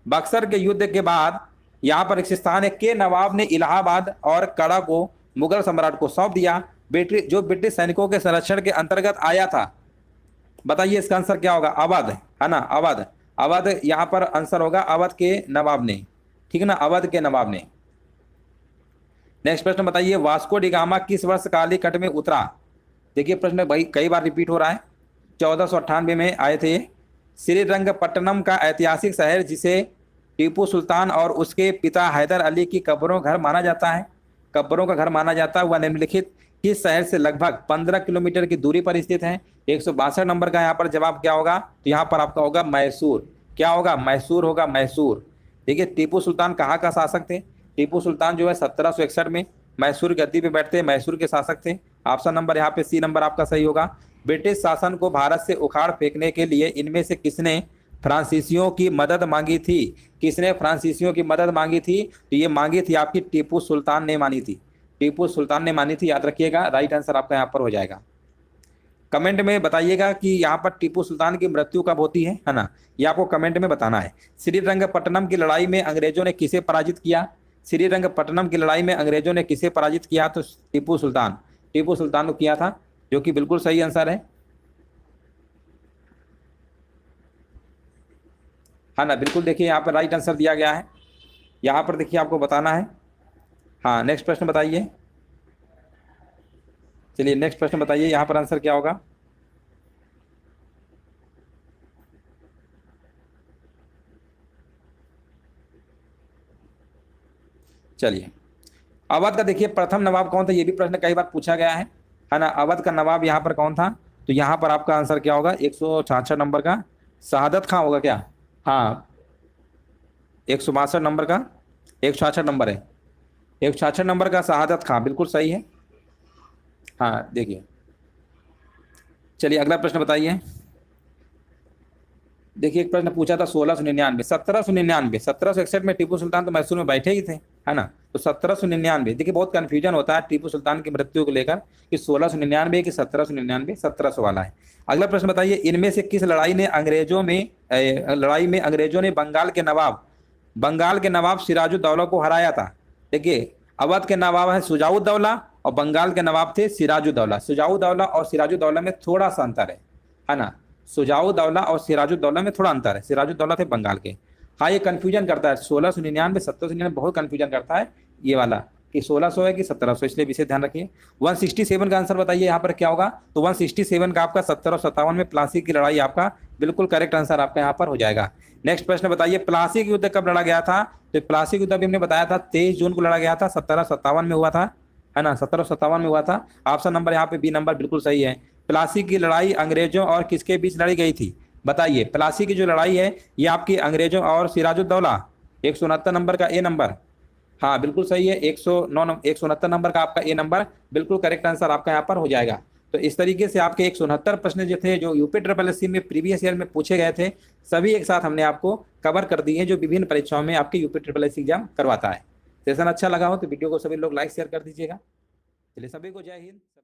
बक्सर के युद्ध के बाद यहाँ पर एक स्थान है के नवाब ने इलाहाबाद और कड़ा को मुगल सम्राट को सौंप दिया, जो ब्रिटिश सैनिकों के संरक्षण के अंतर्गत आया था। बताइए इसका आंसर क्या होगा? अवध, है ना, अवध। अवध यहाँ पर आंसर होगा अवध के नवाब ने, ठीक है ना, अवध के नवाब ने। नेक्स्ट प्रश्न बताइए। वास्को डिगामा किस वर्ष कालीकट में उतरा? देखिए प्रश्न भाई कई बार रिपीट हो रहा है। 1498 में आए थे। श्रीरंगपट्टनम का ऐतिहासिक शहर जिसे टीपू सुल्तान और उसके पिता हैदर अली की कब्रों घर माना जाता है, कब्रों का घर माना जाता है, वह निम्नलिखित किस शहर से लगभग 15 किलोमीटर की दूरी पर स्थित है? 162 नंबर का यहाँ पर जवाब क्या होगा? तो यहाँ पर आपका होगा मैसूर। क्या होगा? मैसूर होगा, मैसूर। देखिए टीपू सुल्तान कहाँ का शासक थे? टीपू सुल्तान जो है 1761 में मैसूर गद्दी पे बैठते, मैसूर के शासक थे। ऑप्शन नंबर यहाँ पे सी नंबर आपका सही होगा। ब्रिटिश शासन को भारत से उखाड़ फेंकने के लिए इनमें से किसने फ्रांसीसियों की मदद मांगी थी? किसने फ्रांसीसियों की मदद मांगी थी? तो ये मांगी थी आपकी टीपू सुल्तान ने मानी थी, टीपू सुल्तान ने मानी थी, याद रखिएगा। राइट आंसर आपका यहाँ पर हो जाएगा। कमेंट में बताइएगा कि यहाँ पर टीपू सुल्तान की मृत्यु कब होती है ना, ये आपको कमेंट में बताना है। श्रीरंगपट्टनम की लड़ाई में अंग्रेजों ने किसे पराजित किया? श्रीरंगपट्टनम की लड़ाई में अंग्रेजों ने किसे पराजित किया? तो टीपू सुल्तान, टीपू सुल्तान को किया था, जो कि बिल्कुल सही आंसर है ना, बिल्कुल। देखिए यहाँ पर राइट आंसर दिया गया है, यहाँ पर देखिए आपको बताना है। हाँ नेक्स्ट प्रश्न बताइए। चलिए नेक्स्ट प्रश्न बताइए, यहाँ पर आंसर क्या होगा? चलिए अवध का देखिए प्रथम नवाब कौन था? ये भी प्रश्न कई बार पूछा गया है ना। अवध का नवाब यहाँ पर कौन था? तो यहाँ पर आपका आंसर क्या होगा? 166 नंबर का शहादत खां होगा क्या? हाँ 162 नंबर का, 166 नंबर है, 166 नंबर का शहादत खां, बिल्कुल सही है। हाँ देखिए, चलिए अगला प्रश्न बताइए। देखिए एक प्रश्न पूछा था 1699, 1799, 1761 में टीपू सुल्तान तो मैसूर में बैठे ही थे, है ना। तो 1799, देखिए बहुत कंफ्यूजन होता है टीपू सुल्तान की मृत्यु को लेकर कि 1699 कि 1799, 1700 वाला है। अगला प्रश्न बताइए। इनमें से किस लड़ाई में अंग्रेजों ने बंगाल के नवाब सिराजुद्दौला को हराया था? देखिए अवध के नवाब है सुजाउद्दौला और बंगाल के नवाब थे सिराजुद्दौला। शुजाउद्दौला और सिराजुद्दौला में थोड़ा सा अंतर है ना। शुजाउद्दौला और सिराजुद्दौला में थोड़ा अंतर है। सिराजुद्दौला थे बंगाल के। हाँ, ये कंफ्यूजन करता है 1699 1799, बहुत कंफ्यूजन करता है ये वाला कि 1600 है कि 1700, इसलिए विशेष ध्यान रखिए। 167 का आंसर बताइए यहाँ पर क्या होगा। तो 167 का आपका 70 और 57 में प्लासी की लड़ाई आपका बिल्कुल करेक्ट आंसर आपका यहाँ पर हो जाएगा। नेक्स्ट प्रश्न बताइए, प्लासी युद्ध कब लड़ा गया था। तो प्लासी युद्ध अभी हमने बताया था 23 जून को लड़ा गया था, 1757 में हुआ था, है ना, 1757 में हुआ था। ऑप्शन नंबर यहाँ पे बी नंबर बिल्कुल सही है। प्लासी की लड़ाई अंग्रेजों और किसके बीच लड़ी गई थी बताइए। प्लासी की जो लड़ाई है ये आपकी अंग्रेजों और सिराजुद्दौला। 169 नंबर का ए नंबर, हाँ बिल्कुल सही है। 169 नंबर का आपका ए नंबर बिल्कुल करेक्ट आंसर आपका यहाँ पर हो जाएगा। तो इस तरीके से आपके 169 प्रश्न जो थे, जो यूपी ट्रिपल एससी में प्रीवियस ईयर में पूछे गए थे, सभी एक साथ हमने आपको कवर कर दिए, जो विभिन्न परीक्षाओं में आपके यूपी ट्रिपल एससी एग्जाम करवाता है। सेशन अच्छा लगा हो तो वीडियो को सभी लोग लाइक शेयर कर दीजिएगा। चलिए, सभी को जय हिंद।